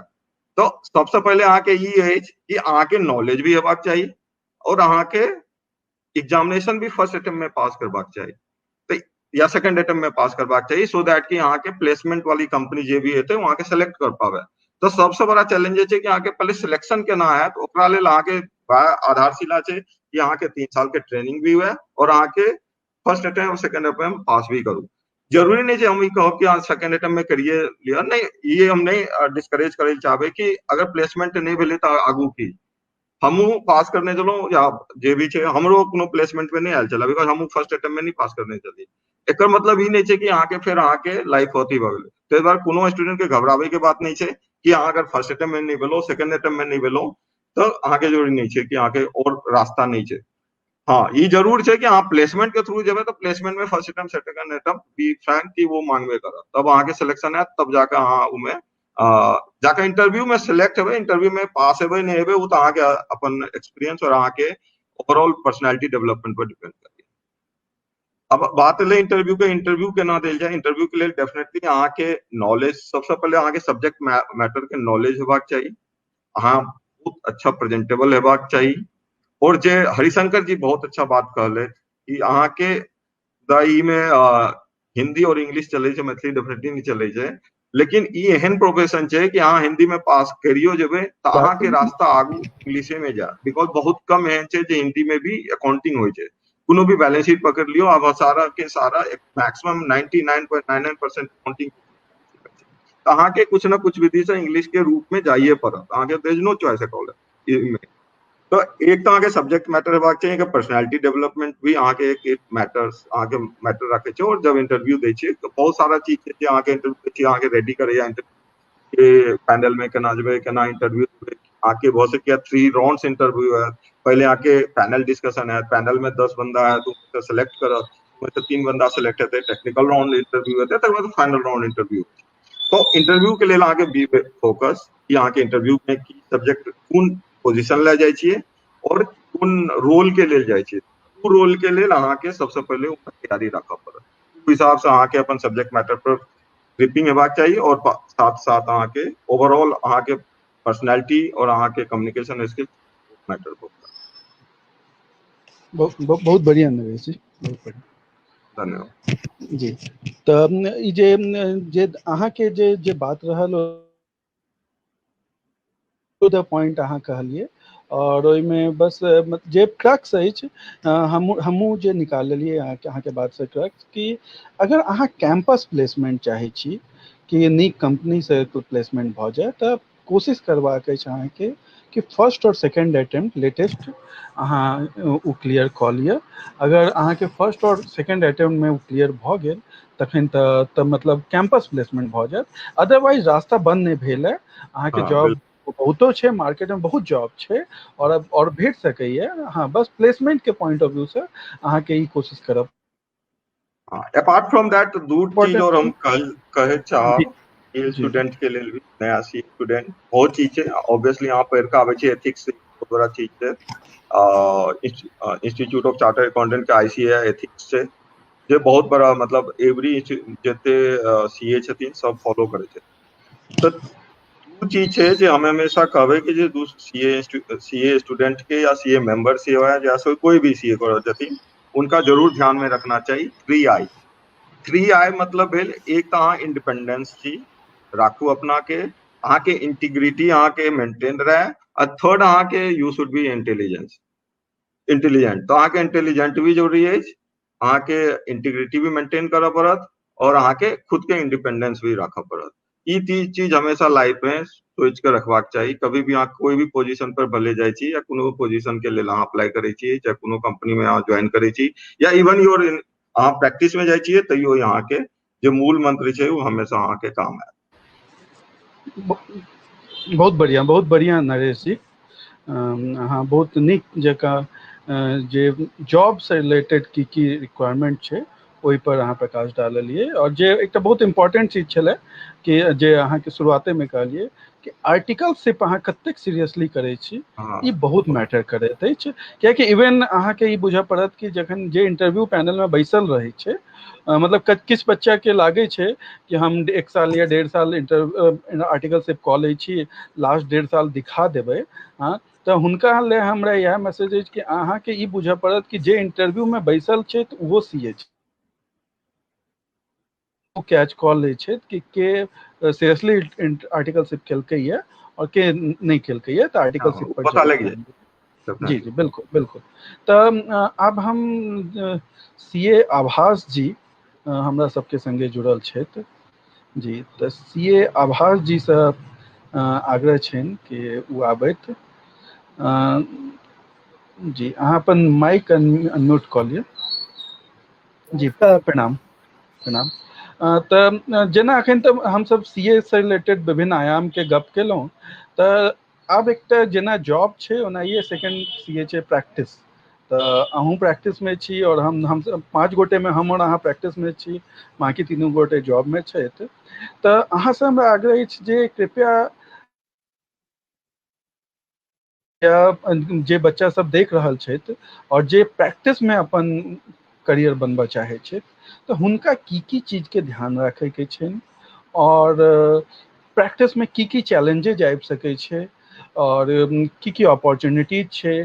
तो सबसे पहले अहाँ के ई है कि अहाँ के नॉलेज भी हेबाक चाहिए और अहाँ के एग्जामिनेशन भी फर्स्ट अटेम्प्ट में पास करबाक चाहिए तो या सेकंड अटेम्प्ट में पास करबाक चाहिए सो दैट कि अहाँ के प्लेसमेंट वाली कंपनी जे भी हेतै वहाँ के सेलेक्ट कर पावे। तो सबसे बड़ा चैलेंज है कि अहाँ के पहले सिलेक्शन केना है तो ओकरा लेल अहाँ के आधारशिला है कि अहाँ के 3 साल के ट्रेनिंग भी हुए और अहाँ के फर्स्ट अटेम्प्ट और सेकंड अटेम्प्ट में पास भी करू। जरूरी नहीं है हम ई कहब कि सेकंड अटेम्प्ट में करिए लिया नहीं ये हम नहीं डिस्करेज करे चाहबे कि अगर प्लेसमेंट नहीं भेले तो आगू की हमू पास करने चलो या जे भी छे हमरो कोनो प्लेसमेंट पे नहीं आयल चला बिकॉज हमू फर्स्ट अटेम्प्ट में नहीं पास करने चली एकर मतलब ई नहीं छे कि अहाँ के फिर अहाँ के लाइफ होती भ गेलै तो बार कोनो स्टूडेंट के घबरावे के बात नहीं छे कि अहाँ अगर फर्स्ट अटेम्प्ट में नहीं भेलो सेकंड अटेम्प्ट में नहीं भेलो तो अहाँ के जरूरी नहीं छे कि अहाँ के और रास्ता नहीं छे। हाँ ये जरूर है कि आप प्लेसमेंट के थ्रू जब तो प्लेसमेंट में first attempt second attempt be frank की वो मांगवे कर तब आगे सिलेक्शन है तब जाकर हाँ उमें जाकर इंटरव्यू में सिलेक्ट है इंटरव्यू में पास है नहीं है वो तो आगे अपन एक्सपीरियंस और आगे ओवरऑल पर्सनालिटी डेवलपमेंट पर डिपेंड करिए। अब बात ले इंटरव्यू के ना दिल जाए इंटरव्यू के लिए डेफिनेटली अहाँ के नॉलेज सबसे पहले अहाँ के सब्जेक्ट मैटर के नॉलेज हेबाक चाहिए हाँ बहुत अच्छा प्रेजेंटेबल हेबाक चाहिए और जे हरिशंकर जी बहुत अच्छा बात कहले कि अहाँ के दई में हिंदी और इंग्लिश चले छे मैथिली डेफिनेटली नहीं चले छे लेकिन ई एहन प्रोफेशन छे कि अहाँ हिंदी में पास करियो जेबे तो अहाँ के रास्ता आगू इंग्लिशे में जा बिकॉज बहुत कम एहन छे जे हिंदी में भी अकाउंटिंग होय छे कोनो भी बैलेंस शीट पकड़ लियो अब सारा के सारा मैक्सिमम 99.99% अकाउंटिंग तो अहाँ के कुछ ना कुछ विधि से इंग्लिश के रूप में जाइए पड़त अहाँ के there is no choice at all. तो एक तो आगे सब्जेक्ट मैटर हेबाक चाहिए कि पर्सनालिटी डेवलपमेंट भी आगे एक मैटर्स आगे मैटर रखे छे और जब इंटरव्यू दै छे तो बहुत सारा चीज छै जे आगे इंटरव्यू छै आगे रेडी करे या इंटरव्यू के पैनल में केना जेबे केना इंटरव्यू आके बहुत से क्या 3 राउंड्स इंटरव्यू है पहले आके पैनल डिस्कशन है पैनल में 10 बंदा है तो सेलेक्ट कर उसमें से 3 बंदा सेलेक्ट होते टेक्निकल राउंड इंटरव्यू होते तक बाद फाइनल राउंड इंटरव्यू तो इंटरव्यू के लिए आगे बी फोकस कि आगे इंटरव्यू में की सब्जेक्ट कौन पोजीशन ले जाय छिए और कौन रोल के लेल जाय छिए उ रोल के लेल अहाँ के सबसे पहले ऊपर तैयारी रखा पड़त उस हिसाब से अहाँ के अपन सब्जेक्ट मैटर पर ग्रिपिंग हेबाक चाहिए और साथ साथ अहाँ के ओवरऑल अहाँ के पर्सनालिटी और अहाँ के कम्युनिकेशन स्किल मैटर करता। बहुत बढ़िया नरेश जी बहुत बढ़िया धन्यवाद जी। तो ई जे अहाँ के जे बात रहल टू द पॉइंट अहाँ कहलिए और ओहि में बस जे क्रक्स अछि हमहूँ जे निकाल लेलिए अहाँ के बात से क्रक्स कि अगर अहाँ कैंपस प्लेसमेंट चाहे छी कि नीक कंपनी से प्लेसमेंट भ जाए तो कोशिश करबाक अछि अहाँ के कि फर्स्ट और सेकंड अटेम्प्ट लेटेस्ट अहाँ उ क्लियर कऽ लिअ अगर अहाँ के फर्स्ट और सेकंड अटेम्प्ट में उ क्लियर भ गेल तखन तऽ मतलब कैंपस प्लेसमेंट भ जाएत अदरवाइज रास्ता बंद नहीं भेल है अहाँ के जॉब बहुतो छे मार्केट में बहुत जॉब छे और भेट सकैए हाँ बस प्लेसमेंट के पॉइंट ऑफ व्यू से अहाँ के ई कोशिश करब। अपार्ट फ्रॉम दैट दूर चीज और हम कहे चाह स्टूडेंट के लिए भी नया सी स्टूडेंट बहुत चीज है ऑब्वियसली यहाँ पर का आवे छे एथिक्स बहुत बड़ा चीज है इंस्टीट्यूट ऑफ चार्टर्ड अकाउंटेंट के आईसीए एथिक्स से जे बहुत बड़ा मतलब एवरी जते सीए छथिन सब फॉलो करे छे तो दू चीज है जे हम हमेशा कहबे कि जे सीए स्टूडेंट के या सीए मेंबर से हो या कोई भी सीए कर छथिन उनका जरूर ध्यान में रखना चाहिए 3I मतलब भेल एक तो अहाँ इंडिपेंडेंस छी राखू अपना के अहाँ के इंटीग्रिटी अहाँ के मेंटेन रहे और थर्ड अहाँ के यू शुड बी इंटेलिजेंट तो अहाँ के इंटेलिजेंट भी जरूरी है अहाँ के इंटीग्रिटी भी मेंटेन करऽ पड़त और अहाँ के खुद के इंडिपेंडेंस भी रखा पड़त ई चीज हमेशा लाइफ में सोच के रखबाक चाहिए कभी भी अहाँ कोई भी पोजीशन पर भले जाय छी या कोनो पोजीशन के लेल अहाँ अप्लाई करे छी चाहे कोनो कंपनी में अहाँ ज्वाइन करे छी या इवन योर अहाँ प्रैक्टिस में जाय छिए तैयो यहाँ के जो मूल मंत्र छे वो हमेशा अहाँ के काम है। बहुत बढ़िया नरेश जी हाँ बहुत निक जगह जे जॉब से रिलेटेड की रिक्वायरमेंट छे ओहि पर अहाँ प्रकाश डाललिए और जे एक बहुत इम्पोर्टेंट चीज छले कि जे अहाँ के शुरुआते में कहलिए कि आर्टिकलशिप अहाँ कतेक सीरियसली करै छी हाँ ई बहुत मैटर करैत अछि, कियाकि इवन अहाँके ई बुझऽ पड़त कि जखन जे इंटरव्यू पैनल में बैसल रहै छै, मतलब किछु बच्चा के लागै छै कि हम 1 साल या 1.5 साल आर्टिकलशिप कऽ लै छी, लास्ट 1.5 साल दिखा देबै। हाँ, तऽ हुनका ले हमरा यह मैसेज अछि कि अहाँके ई बुझऽ पड़त कि जे इंटरव्यू में बैसल छै वो सीए छै, वो कैच कऽ लै छै कि के सीरियसली आर्टिकलशिप केलकै है और के नहीं केलकै है, तो आर्टिकलशिप पर पता जरूर लग ध्यान जाए देबै। जी definitely। जी बिल्कुल बिल्कुल। तो अब हम सीए आभास जी हमरा सबके संगे जुड़ल छथि जी, तो सीए आभास जी से आग्रह छनि कि वो आबैत। जी अहाँ अपन माइक अनम्यूट कऽ लिअ। जी प्रणाम प्रणाम। तऽ जेना एखन तऽ हमसब सीए से रिलेटेड विभिन्न आयाम के गप केलहुँ, तऽ आब एकटा जेना जॉब छै ओनाहिए सेकेंड सीए छै प्रैक्टिस। तऽ अहूँ प्रैक्टिस में छी और हम 5 गोटे में हम और अहाँ प्रैक्टिस में छी, बाकी 3 गोटे जॉब में छथि। तऽ अहाँ से हमरा आग्रह अछि जे कृपया जे बच्चा सब देख रहल छथि और जे प्रैक्टिस में अपन करियर बनबऽ चाहे छथि, तऽ हुनका की चीज के ध्यान रखे के छनि और प्रैक्टिस में की चैलेंजेज आबि सकै छै और की अपॉर्चुनिटीज छै,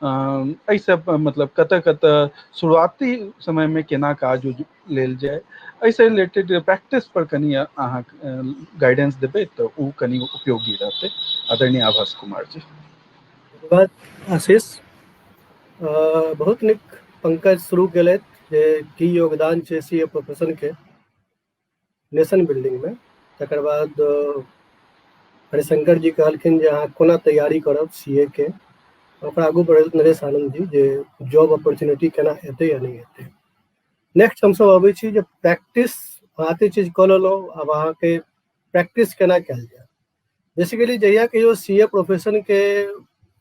एहि सब मतलब कतऽ शुरुआती समय में केना काज लेल जाए, एहिसँ रिलेटेड प्रैक्टिस पर कनि अहाँ गाइडेंस देबै तऽ ओ कनि उपयोगी रहतै। आदरणीय आभास कुमार जी। धन्यवाद आशीष। बहुत नीक पंकज शुरू केलथि जे की योगदान छै सीए प्रोफेशन के नेशन बिल्डिंग में। तकर बाद हरिशंकर जी कहलखिन जे अहाँ कोना तैयारी करब सीए के, ओकरा आगू बढ़ेलथि नरेश आनंद जी जे जॉब अपॉर्चुनिटी केना एतै या नहीं एतै। नेक्स्ट हमसब अबै छी जे प्रैक्टिस अहाँके चीज कऽ लेलहुँ, आब अहाँके प्रैक्टिस केना कयल जाय। बेसिकली जहिया कहियो सीए प्रोफेशन के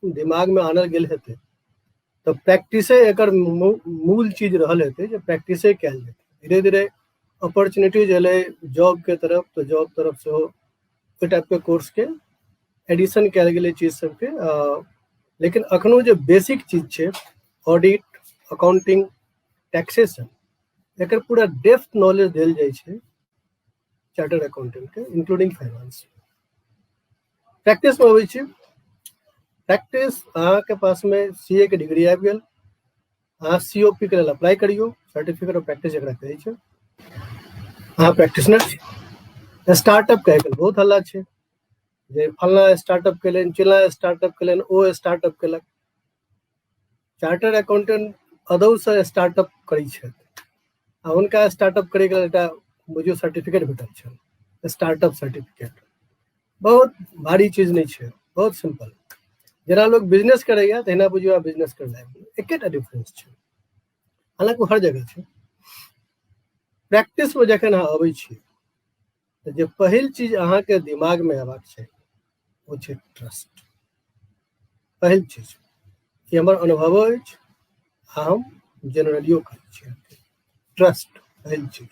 दिमाग में आनल गेल हेतै तऽ प्रैक्टिसे एकर मूल चीज रहल हेतै जे प्रैक्टिसे कयल जेतै। धीरे धीरे अपॉर्चुनिटीज एलै जॉब के तरफ, तो जॉब तरफ सेहो ओहि टाइप के कोर्स के एडिशन कयल गेलै चीज सबके। लेकिन अखनो जे बेसिक चीज छै ऑडिट, अकाउंटिंग, टैक्सेशन, एकर पूरा डेप्थ नॉलेज देल जाइ छै चार्टर्ड अकाउंटेंट के, इंक्लूडिंग फाइनेंस। प्रैक्टिस में अबै छी। प्रैक्टिस अहाँके पास में सीए के डिग्री आबि गेल, अहाँ सीओपी के लेल अप्लाई करियो, सर्टिफिकेट ऑफ प्रैक्टिस एकरा कहै छै। अहाँ प्रैक्टिशनर छी। स्टार्टअप के आइकाल्हि बहुत हल्ला छै जे फलना स्टार्टअप केलनि, चिल्ला स्टार्टअप केलनि, ओ स्टार्टअप केलक। चार्टर्ड अकाउंटेंट अदौ से स्टार्टअप करै छथि आ हुनका स्टार्टअप करे के लेल एकटा बुझियो सर्टिफिकेट भेटल छनि, स्टार्टअप सर्टिफिकेट। बहुत भारी चीज नहीं छै, बहुत सिंपल। जेना लोग बिजनेस करैया तहिना बुझियो बिजनेस करनाइ, एकेटा डिफरेंस छै, हालांकि हर जगह छै। प्रैक्टिस में जखन अहाँ अबै छी तऽ जे पहिल चीज अहाँके दिमाग में अयबाक छै वो छै ट्रस्ट। पहिल चीज कि हमर अनुभव अछि, हम जनरलियो करै छी। ट्रस्ट पहिल चीज।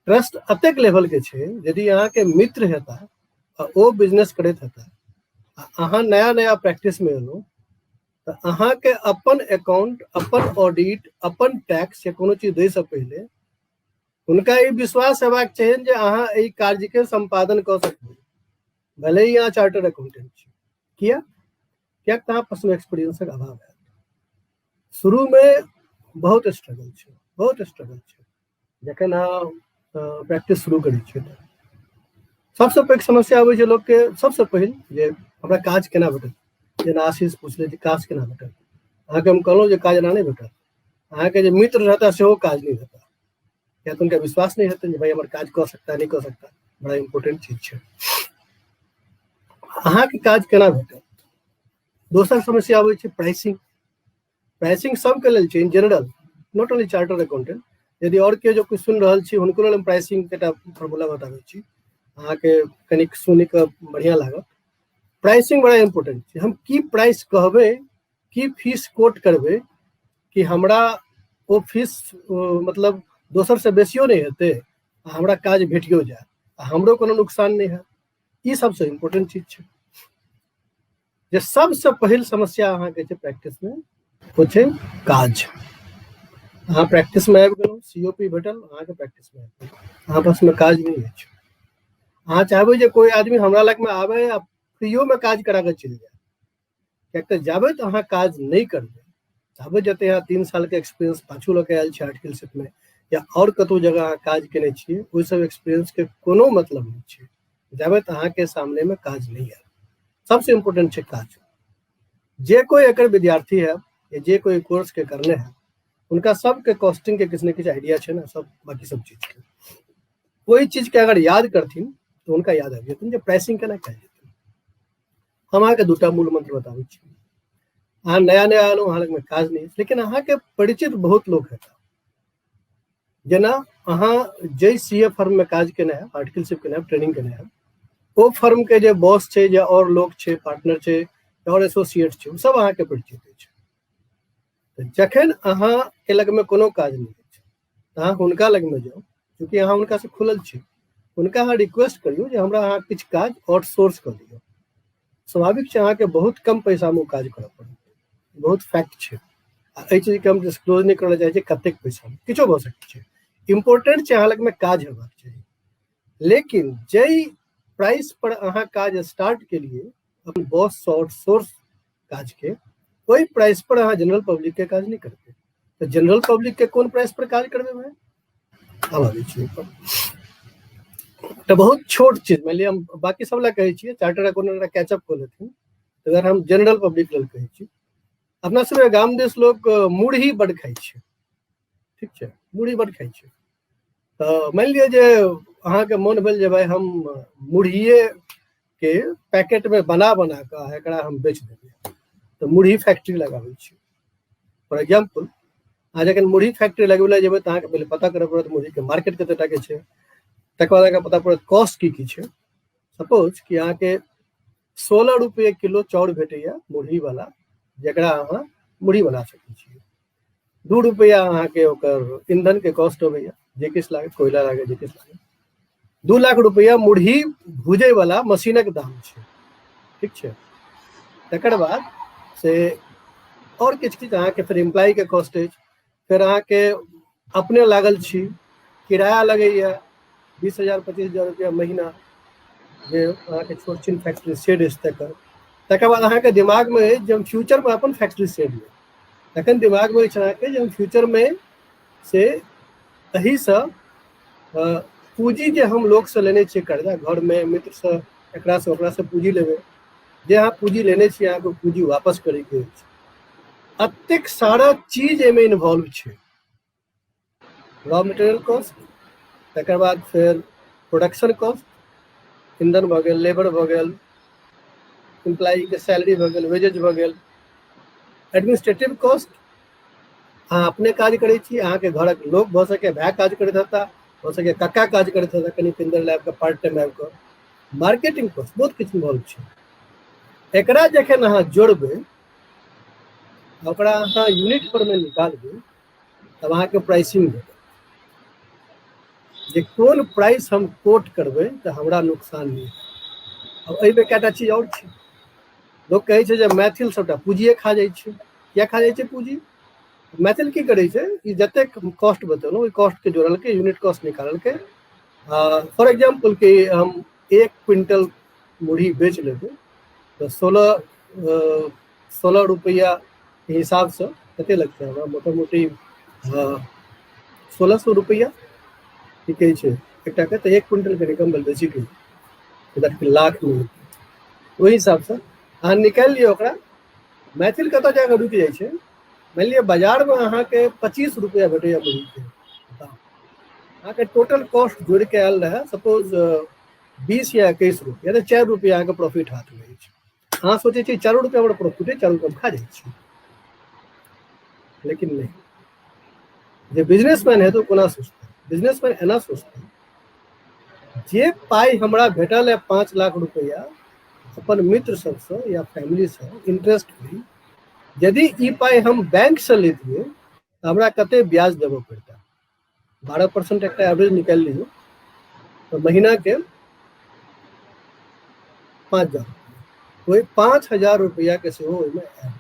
ट्रस्ट अतेक लेवल के छै यदि अहाँके मित्र हेता आ ओ बिजनेस करैत हेता आ अहाँ नया नया प्रैक्टिस में एलहुँ तऽ अहाँके अपन अकाउंट, अपन ऑडिट, अपन टैक्स या कोनो चीज दै से पहले हुनका ई विश्वास हेबाक चाहिए जे अहाँ एहि कार्य के संपादन कऽ सकबै, भले ही अहाँ चार्टर्ड अकाउंटेंट छी। किया तऽ अहाँ पर्सनल एक्सपीरियंसक अभाव है। शुरू में बहुत स्ट्रगल छै, बहुत स्ट्रगल छै। जखन अहाँ प्रैक्टिस शुरू करै छियै तऽ सबसे पैघ समस्या आबै छै लोग के, सबसे पहिल जे हमरा काज केना भेटत। जेना आशीष पूछले जे काज केना भेटत, अहाँके हम कहलहुँ जे काज एना नहीं भेटत। अहाँके जे मित्र रहता सेहो काज नहीं हेता, या तो उनका विश्वास नहीं हेतै जे भाई हमर काज कऽ सकता नहीं कऽ सकता। बड़ा इंपॉर्टेंट चीज छै। अहाँके काज केना भेटत। दोसर समस्या आबै छै प्राइसिंग। प्राइसिंग सबके लेल छै in general, not only chartered accountant. यदि और के जो कुछ सुन रहल छी हुनको लेल हम प्राइसिंग के एकटा फॉर्मूला बताबै छी, अहाँके कनिक सुनि कऽ बढ़िया लागत। प्राइसिंग बड़ा इंपॉर्टेंट छै। हम की प्राइस कहबै, की फीस कोट करबै कि हमरा ओ फीस मतलब दोसर से बेसियो नहीं हेतै आ हमरा काज भेटियो जाए आ हमरो कोनो नुकसान नहीं है। ई सबसे इम्पोर्टेंट चीज है। जे सबसे पहिल समस्या अहाँ के प्रैक्टिस में वो छै काज। अहाँ प्रैक्टिस में आबि गेलहुँ, सीओपी भेटल, अहाँ के प्रैक्टिस में आबि गेलहुँ, अहाँ पास में काज नहीं है। अहाँ चाहबै जे कोई आदमी हमरा लग में आवे आ फ्रीओ में काज करा के चलि जाए, कियाकि जाबे तो अहाँ काज नहीं करबै, जाबे जते अहाँ 3 साल के एक्सपीरियंस पाछू लऽ के आयल छी आर्टिकलशिप में या और कतौ जगह अहाँ काज केने छियै, ओहि सब एक्सपीरियंस के कोनो मतलब नहीं छै, जाबे तो अहाँ के सामने में काज नहीं आयल। सबसे इम्पोर्टेंट छै काज। जे कोई एकर विद्यार्थी है या जे कोई कोर्स के करने हैं, उनका सबके कॉस्टिंग के किसी न किसी आइडिया है ना, सब बाकी सब चीज के कोई चीज के अगर याद करथिन तो उनका याद आबि जेतन जे प्राइसिंग केना कयल जेतै। हम अहाँके दूटा मूल मंत्र बताबै छी। अहाँ नया नया आनो, अहाँ लग में काज नहीं, लेकिन अहाँ के परिचित बहुत लोग हेता, जेना अहाँ जे सीए फर्म में काज केने है, आर्टिकलशिप केने है, ट्रेनिंग केने है, वो फर्म के जे बॉस छै या और लोग छै, पार्टनर छै और एसोसिएट छै, सब अहाँ के परिचित छै। जखन अहाँ के लग में कोनो काज नहीं है, अहाँ हुनका लग में जाओ, क्योंकि अहाँ हुनका से खुलल छी, हुनका अहाँ रिक्वेस्ट करियो जे हमरा अहाँ किछु काज आउटसोर्स कर दियौ। स्वाभाविक छै अहाँ के बहुत कम पैसा में काज करऽ पड़त, बहुत फैक्ट छै। एहि चीज के हम डिस्क्लोज नहीं करना चाहै छी कतेक पैसा में, किछो भऽ सकै छै। इम्पोर्टेंट छै अहाँ लग में काज हेबाक चाही, लेकिन जै प्राइस पर अहाँ काज स्टार्ट के लिए अपन बॉस से आउटसोर्स काज के, वही प्राइस पर अहाँ जनरल पब्लिक के काज नहीं करते, तो जनरल पब्लिक के कौन प्राइस पर काज करबे भाई? अब आबै छी तो बहुत छोट चीज, मान लिअ हम बाकी सब ला कहै छियै, चार्टर्ड अकाउंटेंट कैचअप कऽ लेथिन, अगर हम जनरल पब्लिक लेल कहै छी, अपना सब गाम देश लोग मुरही बड़ खाइ छै, ठीक छै, मुरही बड़ खाइ छै। तो मान लिअ जे अहाँ के मन भेल जे भाई हम मुरहिए के पैकेट में बना बना के एकरा हम बेच देबै, तो मुरही फैक्ट्री लगाबै छी। फॉर एग्जाम्पल अहाँ जखन मुरही फैक्ट्री लगबै जेबै तऽ अहाँके पहिले पता करऽ पड़त मुरही के मार्केट कते टा के छै, तकर बाद अहाँके पता पड़त कॉस्ट की छै। सपोज कि अहाँ के 16 रुपये किलो चाउर भेटैया मुरही वाला, जकरा अहाँ मुरही बना सकै छी। 2 रुपया अहाँ के ओकर ईंधन के कॉस्ट होइया, जे किछु लागे, कोयला लागे, जे किछु लागे। 2 लाख रुपया मुरही भूजै वाला मशीनक दाम छै, ठीक छै। तकर बाद से और किछु किछु अहाँ के फिर एम्प्लॉय के कॉस्ट अछि, फिर अहाँ के अपने लागल छी, किराया लगैया 20,000 25,000 रुपया महीना, जे अहाँ के छोट छिन फैक्ट्री शेड अछि तकर बाद अहाँ के दिमाग में अछि जे हम फ्यूचर में अपन फैक्ट्री शेड लेब, तखन दिमाग में अछि अहाँ के जे हम फ्यूचर में से एही से पूंजी जे हम लोग से लेने छियै कर्जा, घर में मित्र से, एकरा से ओकरा से पूंजी लेबै, जे अहाँ पूंजी लेने छियै अहाँ के पूंजी वापस करे के अछि। अतेक सारा चीज एमे इन्वॉल्व छै, रॉ मटेरियल कॉस्ट, तकर बाद फिर प्रोडक्शन कॉस्ट, ईंधन भऽ गेल, लेबर भऽ गेल, एम्प्लॉय के सैलरी भऽ गेल, वेजेज भऽ गेल, एडमिनिस्ट्रेटिव कॉस्ट, अहाँ अपने काज करै छी, अहाँ के घरक लोग भऽ सके भाय काज करैत हेता, हो सके कक्का काज करैत हेता कनि पिंदर लैब के पार्ट टाइम आबि कऽ, मार्केटिंग कॉस्ट, बहुत किछु इन्वॉल्व छै। एकरा जखन अहाँ जोड़बै, ओकरा अहाँ यूनिट पर में निकालबै, तब अहाँ के प्राइसिंग भेटत, जे कोन प्राइस हम कोट करबै तऽ हमरा नुकसान नहीं है। अब एहिमे कएटा चीज और छै, लोग कहै छै जे मैथिल सबटा पूंजिए खा जाइ छै। किया खा जाइ छै पूंजी? मैथिल की करै छै, ई जतेक कॉस्ट बतेलहुँ ओहि कॉस्ट के जोड़लकै, यूनिट कॉस्ट निकाललकै। फॉर एग्जाम्पल कि हम 1 क्विंटल मुरही बेच लेबै तो 16 रुपया के हिसाब से कते लगतै हमरा, मोटा मोटी 1600 रुपया की कहै छै एकटा के, तो 1 क्विंटल के रकम भेल बेसी के, लाख में ओहि हिसाब से अहाँ निकालि लियौ ओकरा। मैथिल कतऽ जाके रुकि जाइ छै, मान लिअ बाजार में अहाँ के 25 रुपया भेटैया मुरही के दाम, अहाँ के टोटल कॉस्ट जोड़ के आयल रहे सपोज 20 या 21 रुपया, तो 4 रुपया अहाँ के प्रॉफिट हाथ में अछि। अहाँ सोचे छी 4 रुपया बड़ा प्रॉफिट है, 4 रुपया खा जाइ छी, लेकिन नहीं। जे बिजनेसमैन है तो कोना सोचते, बिजनेसमैन एना सोचते जे पाई हमरा भेटल है 5 लाख रुपया अपन मित्र सबसे या फैमिली से इंटरेस्ट फ्री, यदि ई पाई हम बैंक से लेतिए तो हमरा कते ब्याज देबो पड़ता, 12% एक एवरेज निकाल लीजिए, तो महीना के 5,000 कोई 5,000 रुपया के सेहो ओहिमे ऐड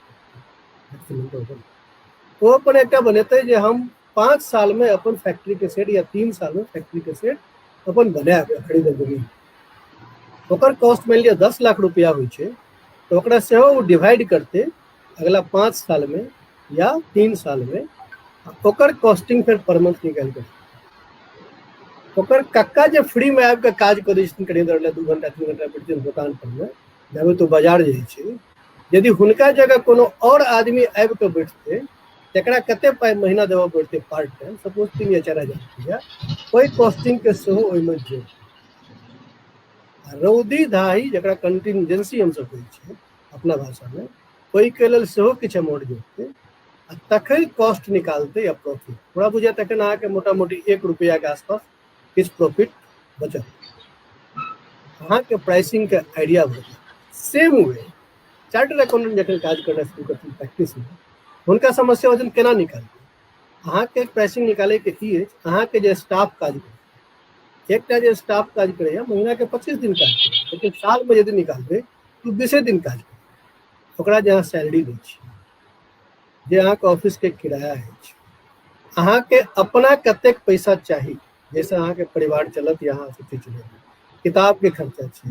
वो अपन एक बनेते जे हम 5 साल में अपन फैक्ट्री के सेट या 3 साल में फैक्ट्री के सेट अपन बनाए खरीद जमीन ओकर कॉस्ट मान लिया 10 लाख रुपया होइ छै तो ओकरा सेहो वो डिवाइड करते अगला 5 साल में या 3 साल में ओकर कॉस्टिंग फिर पर मंथ निकाल कर ओकर कक्का जे फ्री में आबि के काज करे छथिन करीब 2 घंटा 3 घंटा बैठते दुकान पर में जब तो बाजार जाइ छै यदि हुनका जगह कोनो और आदमी आबि के बैठते तकरा कते पाई महीना देबऽ पड़ते पार्ट टाइम सपोज 3 या 4 हजार रुपया कोई कॉस्टिंग के सेहो ओहिमे जोड़ रौदी धाही जकरा कंटिजेंसी हम सब कहै छियै अपना भाषा में कोई के लेल सेहो किछु अमाउंट जोड़ते आ तखन कॉस्ट निकालते या प्रॉफिट पूरा बुझे तखन अहाँके मोटा मोटी 1 रुपया के आसपास किछु प्रॉफिट बचत अहाँके प्राइसिंग के आइडिया बचत सेम वे चार्टर्ड अकाउंटेंट जखन काज करना शुरू करथिन प्रैक्टिस में हुनका समस्या वजन केना निकालते अहाँके प्राइसिंग निकाले के ई अछि अहाँके जे स्टाफ काज करे एकटा जे स्टाफ काज करे महीना के 25 दिन काज करे लेकिन साल में यदि निकालबे तो 20 दिन काज करे ओकरा जे अहाँ सैलरी दै छियै जे अहाँके ऑफिस के किराया अछि अहाँके अपना कतेक पैसा चाही जैसे अहाँके परिवार चलत या अहाँ से चले किताब के खर्चा छै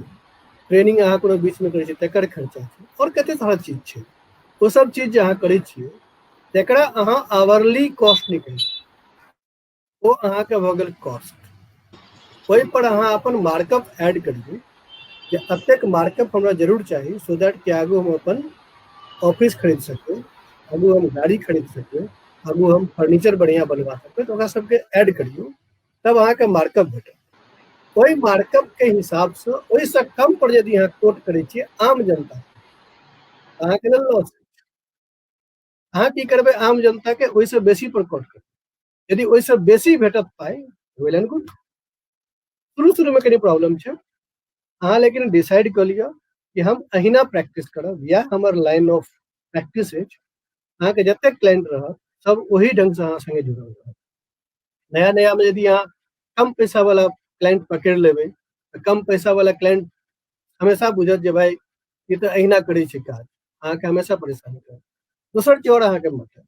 ट्रेनिंग अहाँ कोनो बीच में करै छियै तकर खर्चा छै और कते सारा चीज छै वो सब चीज जे अहाँ करै छियै तकरा अहाँ आवरली कॉस्ट निकलि वो अहाँके भऽ गेल कॉस्ट ओहि पर अहाँ अपन मार्कअप ऐड करियौ जे अतेक मार्कअप हमरा जरूर चाही सो दैट कि आगू हम अपन ऑफिस खरीद सकै आगू हम गाड़ी खरीद सकै आगू हम फर्नीचर बढ़िया बनवा सकै तो ओकरा सबके ऐड करियौ तब अहाँके मार्कअप भेटत ओहि मार्कअप के हिसाब से ओहिसँ कम पर यदि अहाँ कोट करै छियै आम जनता अहाँके लेल लॉस अहाँ की करबै आम जनता के ओहिसँ बेसी पर कोट करबै यदि ओहिसँ बेसी भेटत पाइ वेल एंड गुड शुरू में कनी प्रॉब्लम छै अहाँ लेकिन डिसाइड कर लिअ कि हम अहिना प्रैक्टिस करब या हमर लाइन ऑफ प्रैक्टिस अछि अहाँके जतेक क्लाइंट रहत सब वही ढंग से अहाँ संगे जुड़ल रहत नया में यदि अहाँ कम पैसा वाला क्लाइंट पकड़ लेबै तो कम पैसा वाला क्लाइंट हमेशा बुझत जे भाई ये तो अहिना करै छै काज अहाँके हमेशा परेशानी करत दोसर चीज और अहाँके मत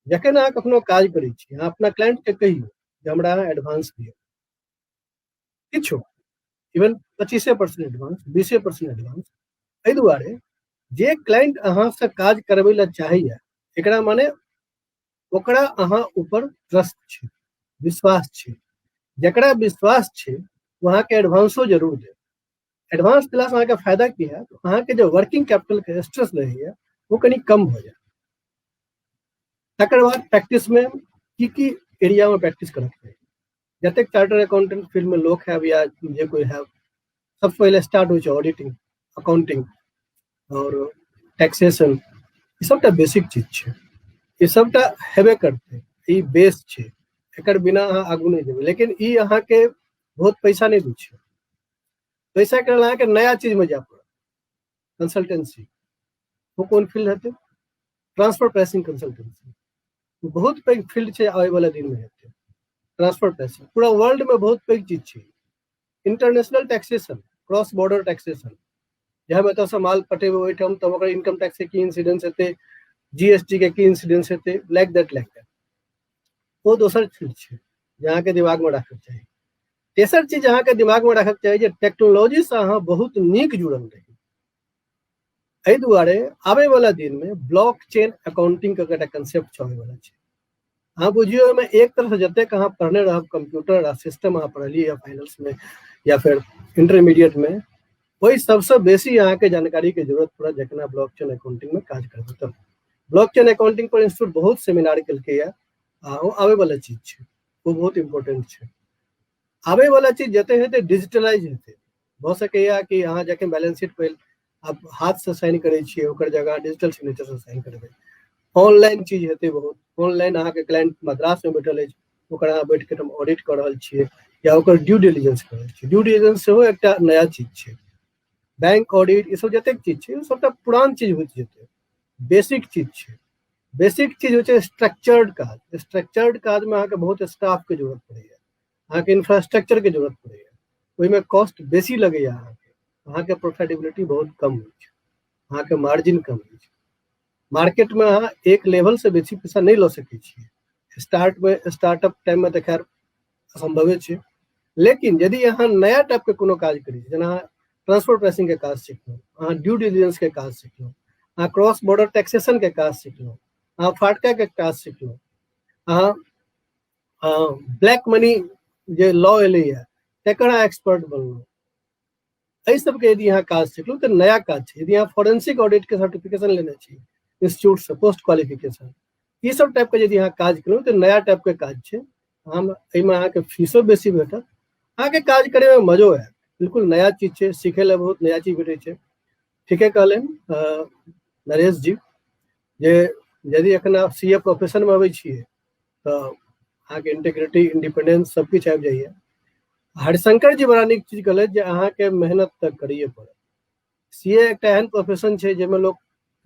जखन अहाँ कखनो काज करै छी अहाँ अपना क्लाइंट के कहियौ जे हमरा अहाँ एडवांस दियौ किछु इवन 25% एडवांस 20% एडवांस एहि दुआरे जे क्लाइंट अहाँ से काज करबै ला चाहैया एकरा माने ओकरा अहाँ ऊपर ट्रस्ट छै विश्वास छै जकरा विश्वास छै वो अहाँके एडवांसो जरूर दे एडवांस दिलासँ अहाँके फायदा की है तो अहाँके जो वर्किंग कैपिटल के स्ट्रेस रहैया वो कनी कम हो जाए तकर बाद प्रैक्टिस में की एरिया में प्रैक्टिस करत है जतेक चार्टर्ड अकाउंटेंट फील्ड में लोग है या जे कोई है सबसे पहले स्टार्ट हो ऑडिटिंग अकाउंटिंग और टैक्सेशन ये सबटा बेसिक चीज छै ये सबटा हेबे करते ई बेस छै एकर बिना अहाँ आगू नहीं जेबै लेकिन ई अहाँके बहुत पैसा नहीं दै छै पैसा के अहाँके नया चीज में जाय पड़त कंसल्टेंसी वो कोन फील्ड हेतै ट्रांसफर प्राइसिंग कंसल्टेंसी बहुत पैघ फील्ड छै आबै वाला दिन में हेतै ट्रांसफर प्राइसिंग पूरा वर्ल्ड में बहुत पैघ चीज छै international taxation cross border taxation जहाँ में तो माल पटेबे ओहिठाम तब ओकर इनकम टैक्स के की इंसिडेंस हेतै जीएसटी के की इंसिडेंस हेतै लाइक दैट वो दोसर चीज छै जे अहाँके दिमाग में राखक चाही तेसर चीज अहाँके दिमाग में राखक चाही जे टेक्नोलॉजी से अहाँ बहुत नीक जुड़ल रही एहि दुआरे आबै वाला दिन में ब्लॉकचेन अकाउंटिंग के एकटा कंसेप्ट छै वाला छै अहाँ बुझियो में एक तरह से जतेक अहाँ पढ़ने रहब कंप्यूटर आ सिस्टम अहाँ पढ़लिए या फाइनेंस में या फिर इंटरमीडिएट में वही सबसे बेसी अहाँके जानकारी के जरूरत पड़त जखन ब्लॉकचेन अकाउंटिंग में काज करबै तब ब्लॉकचेन अकाउंटिंग पर इंस्टीट्यूट बहुत सेमिनार केलकै वो आवे वाला चीज छै वो बहुत इम्पोर्टेंट छै आवे वाला चीज जते हेतै डिजिटलाइज हेतै भऽ सकैया कि अहाँ जखन बैलेंस शीट पर आप हाथ से साइन करै छियै ओकर जगह डिजिटल सिग्नेचर से साइन करबै ऑनलाइन चीज हेतै बहुत ऑनलाइन अहाँके क्लाइंट मद्रास में बैठल अछि ओकर अहाँ बैठ के हम ऑडिट कर रहल छियै या ओकर ड्यू डिलिजेंस कर रहल छियै ड्यू डिलिजेंस सेहो एकटा नया चीज छै बैंक ऑडिट ये सब जतेक चीज छै सबटा पुरान चीज होइत जेतै बेसिक चीज छै बेसिक चीज होइ छै स्ट्रक्चर्ड काज में अहाँके बहुत स्टाफ के जरूरत पड़ैया अहाँके इंफ्रास्ट्रक्चर के जरूरत पड़ैया ओहिमे कॉस्ट बेसी लगैया अहाँके अहाँ के प्रॉफिटेबिलिटी बहुत कम होइ छै, अहाँ के मार्जिन कम होइ छै। मार्केट में अहाँ एक लेवल से बेसी पैसा नहीं लऽ सकै छियै। स्टार्टअप टाइम में तऽ खैर असंभवे छै, लेकिन यदि अहाँ नया टाइप के कोनो काज करी, जेना ट्रांसफर प्राइसिंग के काज सीखलहुँ, अहाँ ड्यू डिलिजेंस के काज सीखलहुँ, अहाँ क्रॉस बॉर्डर टैक्सेशन के काज सीखलहुँ, अहाँ फाटका के काज सीखलहुँ, अहाँ ब्लैक मनी जे लॉ एलैया तकर अहाँ एक्सपर्ट बनलहुँ, एहि सबके यदि अहाँ काज सीखलहुँ तऽ नया काज छै। यदि अहाँ फोरेंसिक ऑडिट के सर्टिफिकेशन लेने छी इंस्टीट्यूट से पोस्ट क्वालिफिकेशन, ई सब टाइप के यदि अहाँ काज केलहुँ तऽ नया टाइप के काज छै। हम एहिमे अहाँके फीसो बेसी भेटत, अहाँके काज करे में मजो आयत, बिल्कुल नया चीज छै, सीखे ला बहुत नया चीज भेटै छै। ठीके कहलनि नरेश जी जे यदि एखन आप सीए प्रोफेशन में अबै छियै तऽ अहाँके इंटीग्रिटी इंडिपेंडेंस सब किछु आबि जाइए। हरिशंकर जी बड़ा नीक चीज कहलथि जे अहाँके मेहनत तऽ करिए पड़त। सीए एकटा एहन प्रोफेशन छै जाहिमे लोग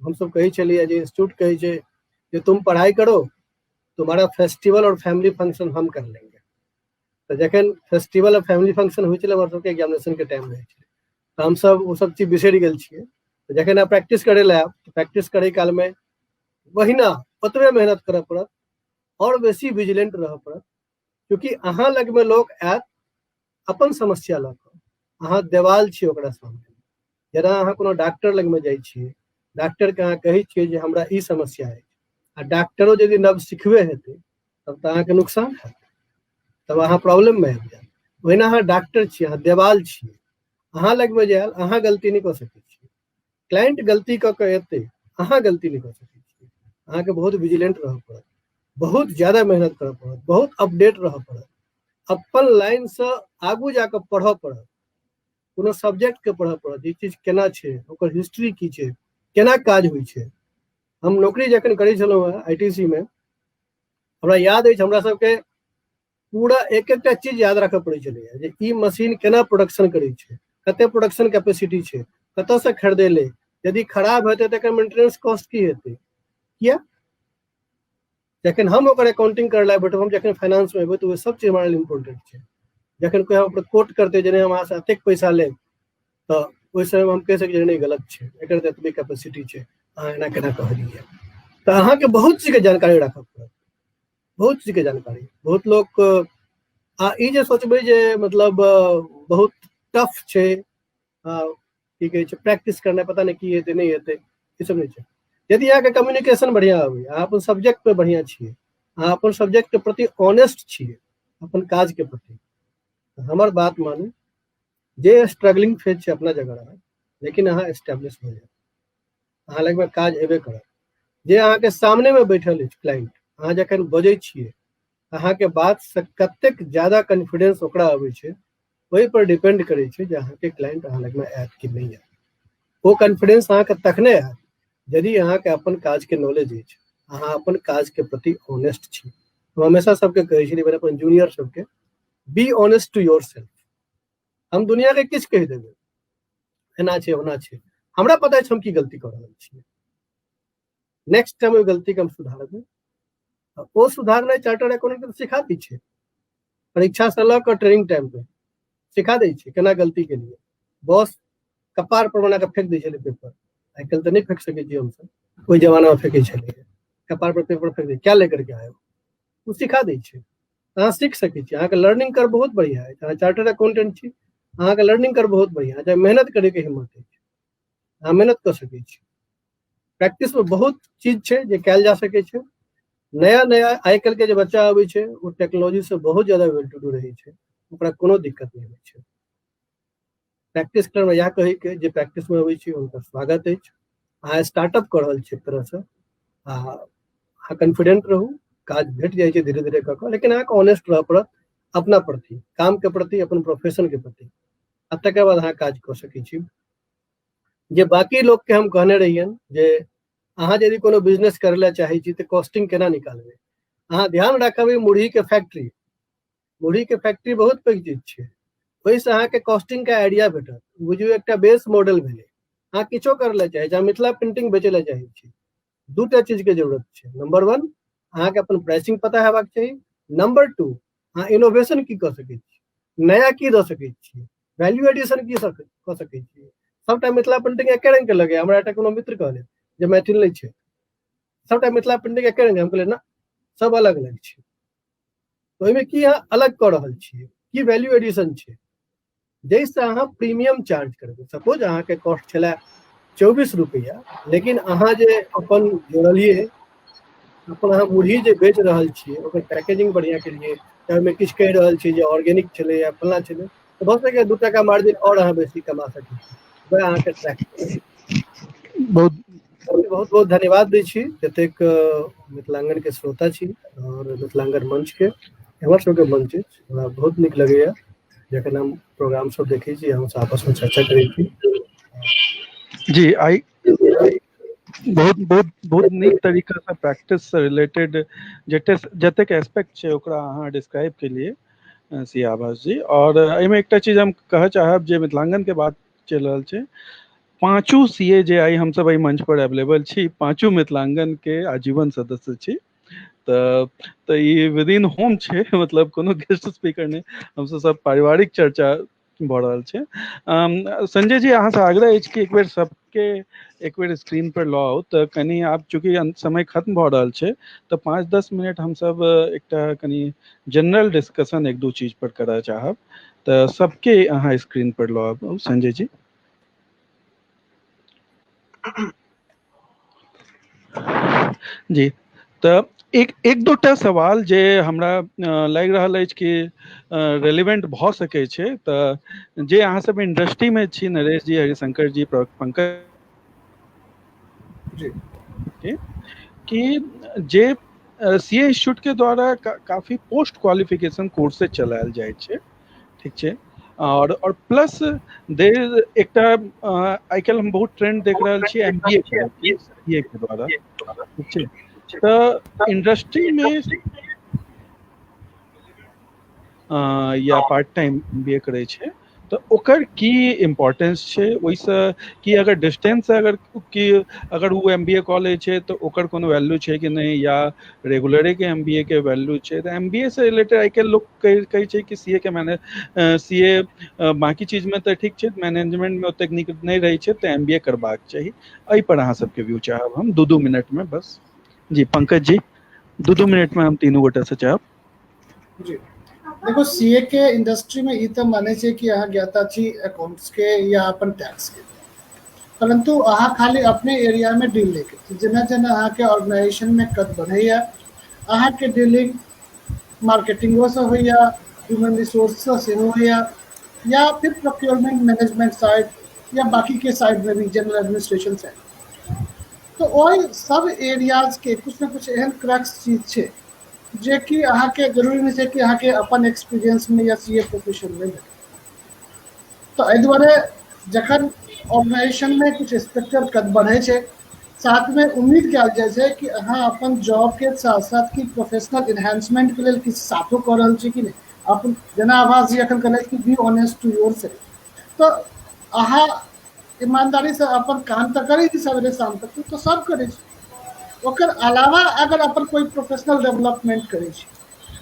हमसब कहै छलियै जे इंस्टीट्यूट कहै छै कि तुम पढ़ाई करो, तुम्हारा फेस्टिवल और फैमिली फंक्शन हम कर लेंगे। तो जखन फेस्टिवल और फैमिली फंक्शन होइ छलै, हमर सबके एग्जामिनेशन के टाइम रहै छलै, तऽ हमसब ओ सब चीज बिसरि गेल छियै। तऽ जखन अहाँ प्रैक्टिस करे लए आयब तऽ प्रैक्टिस करे काल में वहीना ओतबे मेहनत करऽ पड़त और बेसी विजिलेंट रहऽ पड़त, क्योंकि अहाँ लग में लोग आयत अपन समस्या लऽ कऽ, अहाँ देवाल छी ओकरा सामने। जेना अहाँ कोनो डॉक्टर लग में जाइ छियै, डॉक्टर के अहाँ कहै छियै जे हमरा ई समस्या अछि, आ डॉक्टरो यदि नव सिखबे हेतै तब तऽ अहाँके नुकसान हैत, तब अहाँ प्रॉब्लम में आबि जायब। ओहिना अहाँ डॉक्टर छियै, अहाँ देवाल छियै, अहाँ लग में जायल अहाँ गलती नहीं कऽ सकै छियै, क्लाइंट गलती कऽ के एतै, अहाँ गलती नहीं कऽ सकै छियै। अहाँके बहुत विजिलेंट रहऽ पड़त, बहुत ज्यादा मेहनत करऽ पड़त, बहुत अपडेट रहऽ पड़त, अपन लाइन से आगू जाके पढ़ऽ पड़त, कोनो सब्जेक्ट के पढ़ऽ पड़त, ई चीज केना छै, ओकर हिस्ट्री की छै, केना काज होइ छै। हम नौकरी जखन करै छलहुँ हेँ आईटीसी में, हमरा याद अछि हमरा सबके पूरा एक एकटा चीज याद रखऽ पड़ै छलैए जे ई मशीन केना प्रोडक्शन करै छै, कते प्रोडक्शन कैपेसिटी छै, कतऽ से खरीदेले, यदि खराब हेतै तऽ एकर मेंटेनेंस कॉस्ट की हेतै, किया। जखन हम ओकर अकाउंटिंग करे ला बैठब, हम जखन फाइनेंस में एबै तऽ वो सब चीज हमारा लिए इम्पोर्टेंट छै। जखन कोई हम कोट करते जे हम अहाँ से एतेक पैसा लेब तऽ ओहि समय हम कहि सकै नहीं गलत छै, एकर तऽ एतबे कैपेसिटी छै, अहाँ एना केना कहलियै। तऽ अहाँके बहुत चीज के जानकारी राखऽ पड़त, बहुत चीज के जानकारी। बहुत लोग ई जे सोचबै जे मतलब बहुत टफ छै, की कहै छै प्रैक्टिस करना पता नहीं की हेतै नहीं हेतै, ई सब नहीं छै। यदि अहाँके कम्युनिकेशन बढ़िया अबै, अहाँ अपन सब्जेक्ट पे बढ़िया छियै, अहाँ अपन सब्जेक्ट के प्रति ऑनेस्ट छियै, अपन काज के प्रति, हमर बात मानू, जे स्ट्रगलिंग फेज छै अपना जगह रहे, लेकिन अहाँ एस्टेब्लिश हो जाए, अहाँ लग में काज एबे करत। जे अहाँके सामने में बैठल अछि क्लाइंट, अहाँ जखन बजै छियै, अहाँके बात से कतेक ज्यादा कॉन्फिडेंस ओकरा अबै छै, ओहि पर डिपेंड करै छै जे अहाँके क्लाइंट अहाँ लग में आयत कि नहीं आयत। वो कॉन्फिडेंस अहाँके तखने आयत यदि अहाँके अपन काज के नॉलेज अछि, अहाँ अपन काज के प्रति ऑनेस्ट छी। हम हमेशा सबके कहै छी, अपन जूनियर सबके, be honest to your self. हम दुनिया के किछु कहि देबै, एना छै ओना छै, हमरा पता है हम की गलती कर रहल छी, नेक्स्ट टाइम ओहि गलती के हम सुधारबै। वो सुधारनाइ चार्टर्ड अकाउंटेंट सिखा दै छै, परीक्षा से लऽ कऽ ट्रेनिंग टाइम पे सिखा दै छै केना गलती के लिए। बॉस कपार पर बना के फेंक दै छलै पेपर, आइ काल्हि तऽ नहीं फेंक सकै छी हमसब, ओहि जमाना में फेंकै छलै, कपार पर पेपर फेंक दै, क्या लेकर के आए हो, वो सिखा दै छै, अहाँ सीख सकै छी। अहाँके लर्निंग कर बहुत बढ़िया है, अहाँ चार्टर्ड अकाउंटेंट छी, अहाँके लर्निंग कर बहुत बढ़िया है, मेहनत करे के हिम्मत है, अहाँ मेहनत कर सकै छी। प्रैक्टिस में बहुत चीज छै जे कयल जा सकै छै। नया नया आइ काल्हि के जे बच्चा अबै छै वो टेक्नोलॉजी से बहुत ज्यादा वेल टू डू रहै छै, ओकरा कोनो दिक्कत नहीं होइ छै। प्रैक्टिस करऽ में इएह कही के जे प्रैक्टिस में अबै छी हुनकर स्वागत अछि। अहाँ स्टार्टअप कर रहल छी एक तरह से, अहाँ कॉन्फिडेंट रहू, काज भेट जाइ छै धीरे धीरे कऽ कऽ, लेकिन अहाँके ऑनेस्ट रहऽ पड़त अपना प्रति, काम के प्रति, अपन प्रोफेशन के प्रति, आ तकर बाद अहाँ काज कऽ सकै छी। जे बाकी लोग के हम कहने रहियन जे अहाँ यदि कोनो बिजनेस करे ला चाहे छी तऽ कॉस्टिंग केना निकालबै, अहाँ ध्यान राखबै मुरही के फैक्ट्री, मुरही के फैक्ट्री बहुत पैघ चीज छै, ओहिसँ अहाँके कॉस्टिंग के आइडिया भेटत, बुझियौ एकटा बेस मॉडल भेलै। अहाँ किछो करे ला चाहे छी, अहाँ मिथिला पेंटिंग बेचे ला चाहे छी, दूटा चीज के जरूरत छै, नंबर 1 अहाँके अपन प्राइसिंग पता हेबाक चाही, नंबर 2 अहाँ इनोवेशन की कऽ सकै छी, नया की दऽ सकै छी, वैल्यू एडिशन की कऽ सकै छी। सबटा मिथिला पेंटिंग एके रंग के लगे। हमरा एकटा कोनो मित्र कहले जे मैथिल नहीं छै, सबटा मिथिला पेंटिंग एके रंग। हम कहले ना, सब अलग अलग छै। तो ओहिमे की अहाँ अलग कऽ रहल छियै, की वैल्यू एडिशन छै, जैसे अहाँ प्रीमियम चार्ज करबै। सपोज अहाँ के कॉस्ट छला 24 रुपया, लेकिन अहाँ जे अपन जोड़लिए, अपन अहाँ मुरही जे बेच रहल छियै, ओकर पैकेजिंग बढ़िया केलिए, ओहिमे किछु कहि रहल छी जे ऑर्गेनिक छलै या फल्ला छलै, तो भऽ सकैए 2 टका मार्जिन और अहाँ बेसी कमा सकै छी। वएह अहाँके ट्रैक। बहुत बहुत बहुत धन्यवाद दै छी जतेक मिथिलांगन के श्रोता छी और मिथिलांगन मंच के। हमर सबके मंच अछि, हमरा बहुत नीक लगैया जखन हम प्रोग्राम सब देखै छी, हम सब आपस में चर्चा करै छी। जी, आई बहुत बहुत बहुत नीक तरीका से प्रैक्टिस से रिलेटेड जतेक एस्पेक्ट छै ओकरा अहाँ डिस्क्राइब केलिए सी आभास जी। और एहिमे एकटा चीज हम कहऽ चाहब जे मिथिलांगन के बात चलि रहल छै, 5 सीए जे आई हम सब एहि मंच पर अवेलेबल छी, 5 मिथिलांगन के आजीवन सदस्य छी। तऽ ई विद इन होम छै, मतलब कोनो गेस्ट स्पीकर नहीं, हमसे सब पारिवारिक चर्चा भऽ रहल छै। संजय जी, अहाँ से आग्रह अछि कि एक बेर सबके एक बेर स्क्रीन पर लऽ आउ, तऽ कनी आब चूंकि समय खत्म भऽ रहल छै, तऽ 5-10 मिनट हम सब एकटा कनी जनरल डिस्कशन 1-2 चीज पर करऽ चाहब। तऽ सबके अहाँ स्क्रीन पर लऽ आबू संजय जी। जी, तऽ एक दूटा सवाल जे हमरा लागि रहल अछि कि रेलिवेंट भऽ सकै छै, तऽ जे अहाँ सब इंडस्ट्री में छी, नरेश जी, हरिशंकर जी, पंकज जी कि जे सीए इंस्टीट्यूट के द्वारा काफी पोस्ट क्वालिफिकेशन कोर्सेज चलायल जाइ छै, ठीक छै। और प्लस देर एकटा आइ काल्हि हम बहुत ट्रेंड देख रहल छी एमबीए के सीए के द्वारा, ठीक छै। तऽ इंडस्ट्री में या पार्ट टाइम एमबीए करे छै, तऽ ओकर की इम्पोर्टेंस छै, ओहिसँ कि अगर डिस्टेंस से अगर वो एमबीए कऽ लै छै तऽ ओकर कोनो वैल्यू छै कि नहीं, या रेगुलरे के एमबीए के वैल्यू छै। तऽ एमबीए से रिलेटेड आइ काल्हि लोग कहै छै कि सीए बाकी चीज में तऽ ठीक छै, मैनेजमेंट में ओतेक नीक नहीं रहै छै, तऽ एमबीए करबाक चाही। एहि पर अहाँ सबके व्यू चाहब हम 2-2 मिनट में बस। जी पंकज जी, 2-2 मिनट में हम तीनों गोटा से चाहब। जी, देखो सीए के इंडस्ट्री में ई तो माने छै कि अहाँ ज्ञाता छी अकाउंट्स के या अपन टैक्स के, परंतु अहाँ खाली अपने एरिया में डील लेके जेना जेना अहाँ के ऑर्गेनाइजेशन में कद बढ़ैया, अहाँ के डीलिंग मार्केटिंगो से होइया, ह्यूमन रिसोर्स से होइया, या फिर प्रोक्योरमेंट मैनेजमेंट साइड या बाकी के साइड में भी जनरल एडमिनिस्ट्रेशन साइड। तो ओहि सब एरियाज के कुछ न कुछ एहन क्रक्स चीज छै जे कि अहाँ के जरूरी नहीं छै कि अहाँ के अपन एक्सपीरियंस में या सीए प्रोफेशन में। तो एहि दुआरे जखन ऑर्गेनाइजेशन में कुछ इंस्पेक्टर कद बढ़े छै, साथ में उम्मीद कयल जाइ छै कि अहाँ अपन जॉब के साथ साथ की प्रोफेशनल इन्हांसमेंट के लिए किछु साथो कऽ रहल छी कि नहीं। अपन जेना आवाज जी अखन कहलथि कि be honest to your self, तो अहाँ ईमानदारी से अपन काम तऽ करै छी सवेरे शाम तक, तो सब करै छी, ओकर अलावा अगर अपन कोई प्रोफेशनल डेवलपमेंट करै छी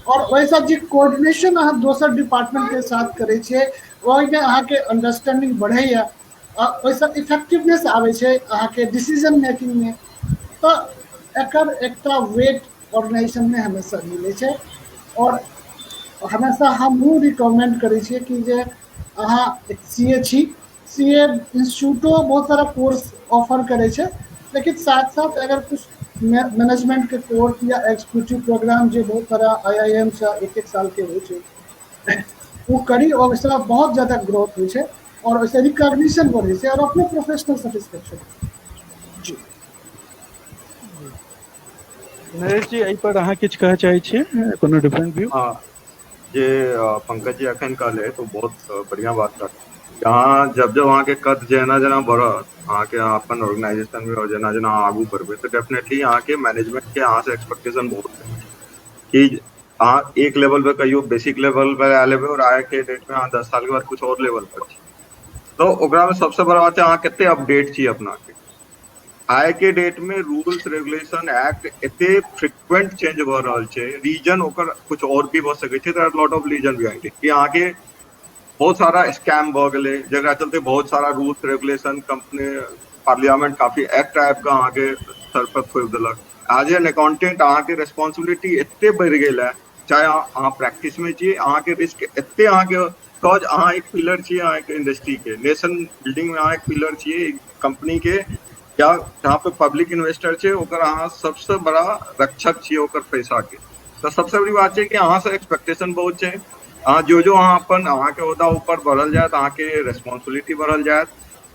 और वैसा जे कोऑर्डिनेशन अहाँ दोसर डिपार्टमेंट के साथ करै छियै, ओहिमे अहाँके अंडरस्टैंडिंग बढ़ैया, ओहिसँ इफेक्टिवनेस आबै छै अहाँके डिसीजन मेकिंग में। तो एकर एकटा वेट ऑर्गेनाइजेशन में हमेशा मिलै छै, और हमेशा हमहूँ रिकमेंड करै छियै कि जे अहाँ सीए छी, सीए इंस्टीट्यूटो बहुत सारा कोर्स ऑफर करे छै, लेकिन साथ साथ अगर कुछ मैनेजमेंट के कोर्स या एग्जीक्यूटिव प्रोग्राम जो बहुत सारा आईआईएम से 1-1 साल के हो छै, वो करी, और इससे बहुत ज़्यादा ग्रोथ हो छै, और वैसे रिकॉग्निशन बढ़े छै, और अपने प्रोफेशनल सेटिस्फेक्शन। जी नरेश जी, एहि पर अहाँ किछु कहऽ चाहै छियै, कोनो डिफरेंट व्यू? हाँ, जे पंकज जी अखन कहले तो बहुत बढ़िया बात कर। यहाँ जब वहाँ के कद जना जना बढ़त, अहाँ के अपन ऑर्गेनाइजेशन में और जना जना आगू बढ़बे, तो डेफिनेटली यहाँ के मैनेजमेंट के अहाँ से एक्सपेक्टेशन बहुत है कि अहाँ एक लेवल पे कहियो बेसिक लेवल पे आ लेबे, और आए के डेट में अहाँ 10 साल के बाद कुछ और लेवल पर छी। तो ओकरा में सबसे बड़ा बात है अहाँ कितने अपडेट छी अपना के। आए के डेट में रूल्स रेगुलेशन एक्ट एते फ्रिक्वेंट चेंज भ रहल छै, रीजन ओकर कुछ और भी भ सकै छै, there are lot of reason behind it कि अहाँ के बहुत सारा स्कैम भ गेलै, जकरा चलते बहुत सारा रूल्स रेगुलेशन कंपनी पार्लियामेंट काफी एक्ट टाइप का अहाँ के सर पर थोपि देलक। एज एन अकाउंटेंट अहाँ के रिस्पांसिबिलिटी एते बढ़ि गेल है, चाहे अहाँ प्रैक्टिस में छियै, अहाँ के रिस्क एते अहाँ के, कॉज अहाँ एक पिलर छियै अहाँ के इंडस्ट्री के, नेशन बिल्डिंग में अहाँ एक पिलर छियै कंपनी के, या जहाँ पे पब्लिक इन्वेस्टर छै ओकर अहाँ सबसे बड़ा रक्षक छियै ओकर पैसा के। तो सबसे बड़ी बात छै कि अहाँ से एक्सपेक्टेशन बहुत छै, अहाँ जो अहाँ अपन अहाँ के ओहदा ऊपर बढ़ल जायत, अहाँ के रिस्पांसिबिलिटी बढ़ल जायत,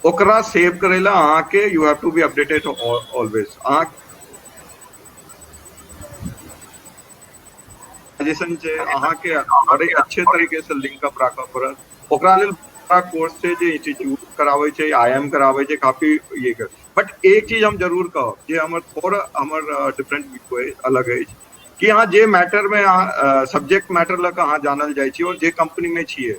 ओकरा सेव करे ला अहाँ के you have to be updated always. अहाँ ऑर्गेनाइजेशन छै अहाँ के बड़े अच्छे तरीके से लिंक अप राखऽ पड़त, ओकरा लेल बड़ा कोर्स छै जे इंस्टीट्यूट कराबै छै, आईएम कराबै छै, काफी ये कर। बट एक चीज हम जरूर कहब जे हमर थोड़ा हमर डिफरेंट व्यू है, अलग है कि अहाँ जे मैटर में अहाँ सब्जेक्ट मैटर लग अहाँ जानल जाइ छी और जे कंपनी में छियै,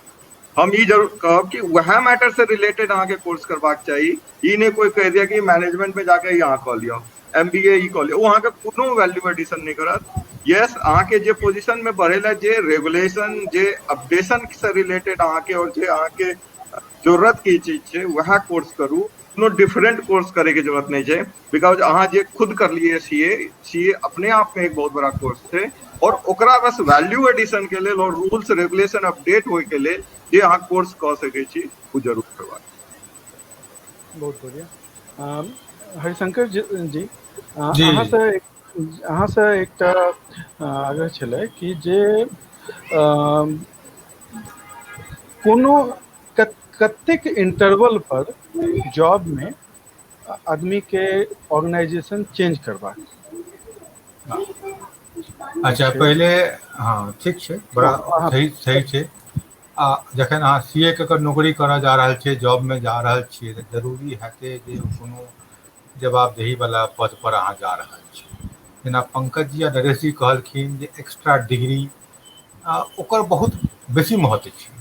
हम ई जरूर कहब कि वह मैटर से रिलेटेड अहाँ के कोर्स करबाक चाही। ई नहीं कोई कह दिया कि मैनेजमेंट में जाके यहाँ कह लियो, MBA ई कह लियो, वो अहाँ के कोनो वैल्यू एडिशन नहीं करत। यस, अहाँ के जे पोजीशन में बढ़ेला, जे रेगुलेशन जे अपडेशन से रिलेटेड अहाँ के और जे अहाँ के जरूरत की चीज छै वह कोर्स करू, कोनो डिफरेंट कोर्स करे के जरूरत नहीं है। बिकॉज अहाँ जे खुद कर लिए सीए अपने आप में एक बहुत बड़ा कोर्स है, और ओकरा बस वैल्यू एडिशन के लिए और रूल्स रेगुलेशन अपडेट होए के लिए जे अहाँ कोर्स कह सके छी वो जरूर करवा। बहुत बढ़िया। हरिशंकर जी जी। अहाँ से एकटा आग्रह छलै कि जे कोनो कतेक इंटरवल पर जॉब में आदमी के ऑर्गेनाइजेशन चेंज करबाक। अच्छा, पहले हाँ ठीक छै, बड़ा सही छै। जखन अहाँ सीए के अगर नौकरी करऽ जा रहल छियै, जॉब में जा रहल छियै, तऽ जरूरी हेतै जे कोनो जवाबदेही वाला पद पर अहाँ जा रहल छियै। जेना पंकज जी आ नरेश जी कहलखिन जे एक्स्ट्रा डिग्री ओकर बहुत बेसी महत्व छै।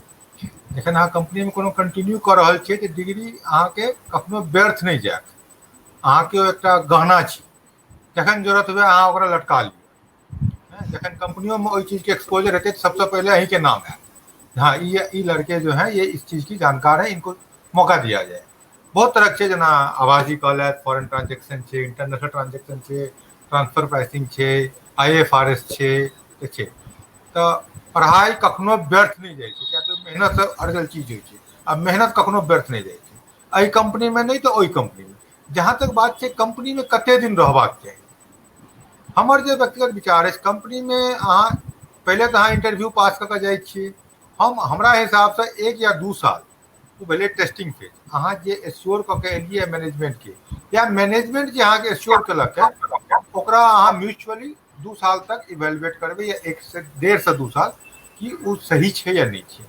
जखन अहाँ कंपनी में कोनो कंटिन्यू कऽ रहल छियै तऽ डिग्री अहाँके कखनो व्यर्थ नहीं जायत, अहाँके ओ एकटा गहना छै, जखन जरूरत हुए अहाँ ओकरा लटका लिअ। जखन कंपनियों में ओहि चीज के एक्सपोजर हेतै तऽ सबसे पहले अहीं के नाम आयत, हाँ ये लड़के जो है ये इस चीज की जानकार है, इनको मौका दिया जाए। बहुत तरह के जना आवाजी कहलत, फॉरेन ट्रांजेक्शन छै, इंटरनेशनल ट्रांजेक्शन छै, ट्रांसफर प्राइसिंग छै, IFRS छै। तो पढ़ाई कखनो व्यर्थ नहीं जाइ छै, क्या तो मेहनत से अर्जल चीज होइ छै, अब मेहनत कखनो व्यर्थ नहीं जाइ छै। एहि कंपनी में नहीं तो ओहि कंपनी में। जहाँ तक बात छै कंपनी में कते दिन रहबाक चाही, हमर जे व्यक्तिगत विचार अछि, कंपनी में अहाँ पहले तो अहाँ इंटरव्यू पास कऽ जाइ छियै। हमरा हिसाब से 1 या 2 साल वो भेलै टेस्टिंग फेज, अहाँ जे एश्योर कऽ के एलियै मैनेजमेंट के, या मैनेजमेंट जे अहाँ के एश्योर केलक है, ओकरा अहाँ म्यूचुअली 2 साल तक इवेलुएट करबै, या 1 से 1.5 से 2 साल कि वो सही छै या नहीं छै।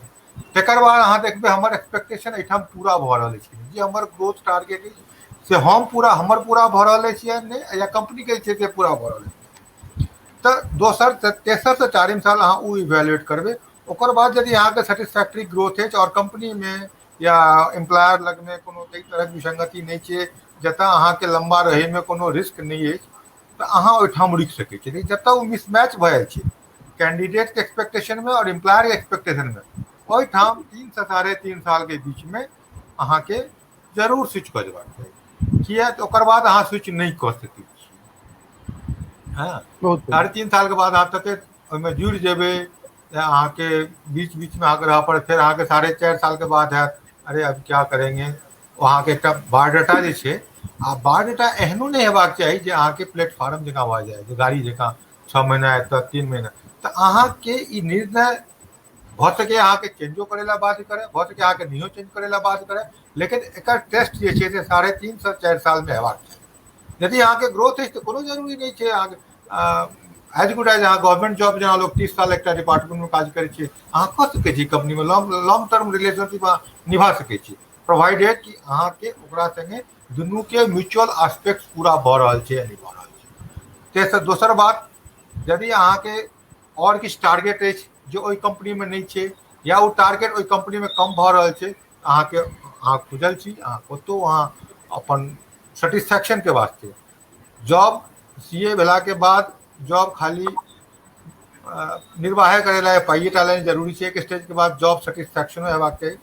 तकर बाद अहाँ देखबै हमर एक्सपेक्टेशन एहिठाम पूरा भऽ रहल अछि, जे हमर ग्रोथ टारगेट अछि से हमर पूरा भऽ रहल अछि या नहीं, या कंपनी के छै से पूरा भऽ रहल अछि। तऽ दोसर तेसर से 4म साल अहाँ वो इवेलुएट करबै। ओकर बाद यदि अहाँके सेटिस्फैक्ट्री ग्रोथ अछि और कंपनी में या एम्प्लॉयर लग में कोनो कई तरह विसंगति नहीं छै, जतऽ अहाँके लंबा रहै में कोनो रिस्क नहीं अछि, तऽ अहाँ ओहिठाम रुकि सकै छी। जतऽ वो मिसमैच भऽ जाइ छै कैंडिडेट के एक्सपेक्टेशन में और एम्प्लॉयर के एक्सपेक्टेशन में, ओहिठाम 3 से 3.5 साल के बीच में अहाँके जरूर स्विच कऽ देबाक चाही। किया तऽ ओकर बाद अहाँ स्विच नहीं कऽ सकै छी। हाँ, 3.5 साल के बाद अहाँ तक ओहिमे जुड़ि जेबै, अहाँ के बीच में अहाँके रहऽ पड़त, फेर अहाँके 4.5 साल के बाद हैत अरे अब क्या करेंगे। वहाँ के एकटा बायोडाटा जे छै, आ बायोडाटा एहनो नहीं हेबाक चाही जे अहाँके प्लेटफॉर्म जकाँ भऽ जाए, जे गाड़ी जकाँ 6 महीना एतऽ 3 महीना। तऽ अहाँके ई निर्णय भऽ सके अहाँके चेंजो करे ला बात करे, भऽ सके अहाँके नहियो चेंज करे ला बात करे, लेकिन एकर टेस्ट जे छै से 3.5 से 4 साल में हेबाक चाही। यदि अहाँके ग्रोथ अछि तऽ कोनो जरूरी नहीं छै अहाँके एज गुड एज अहाँ गवर्नमेंट जॉब जेना लोग 30 साल एकटा डिपार्टमेंट में काज करै छी, अहाँ कऽ सकै छी कंपनी में लॉन्ग टर्म रिलेशनशिप निभा सकै छी, प्रोवाइडेड कि अहाँके ओकरा संगे दुनू के म्यूचुअल एस्पेक्ट पूरा भऽ रहल छै या नहीं भऽ रहल छै। तेसर दोसर बात, यदि अहाँके और किछु टारगेट अछि जे ओहि कंपनी में नहीं छै, या वो टारगेट ओहि कंपनी में कम भऽ रहल छै, अहाँ खुजल छी, अहाँ ओतौ अहाँ अपन सेटिस्फैक्शन के वास्ते जॉब सीए भेला के बाद जॉब खाली निर्वाह करे ला पाइए टालें जरूरी है कि स्टेज के बाद जॉब सेटिस्फैक्शन हेबाक चाहिए।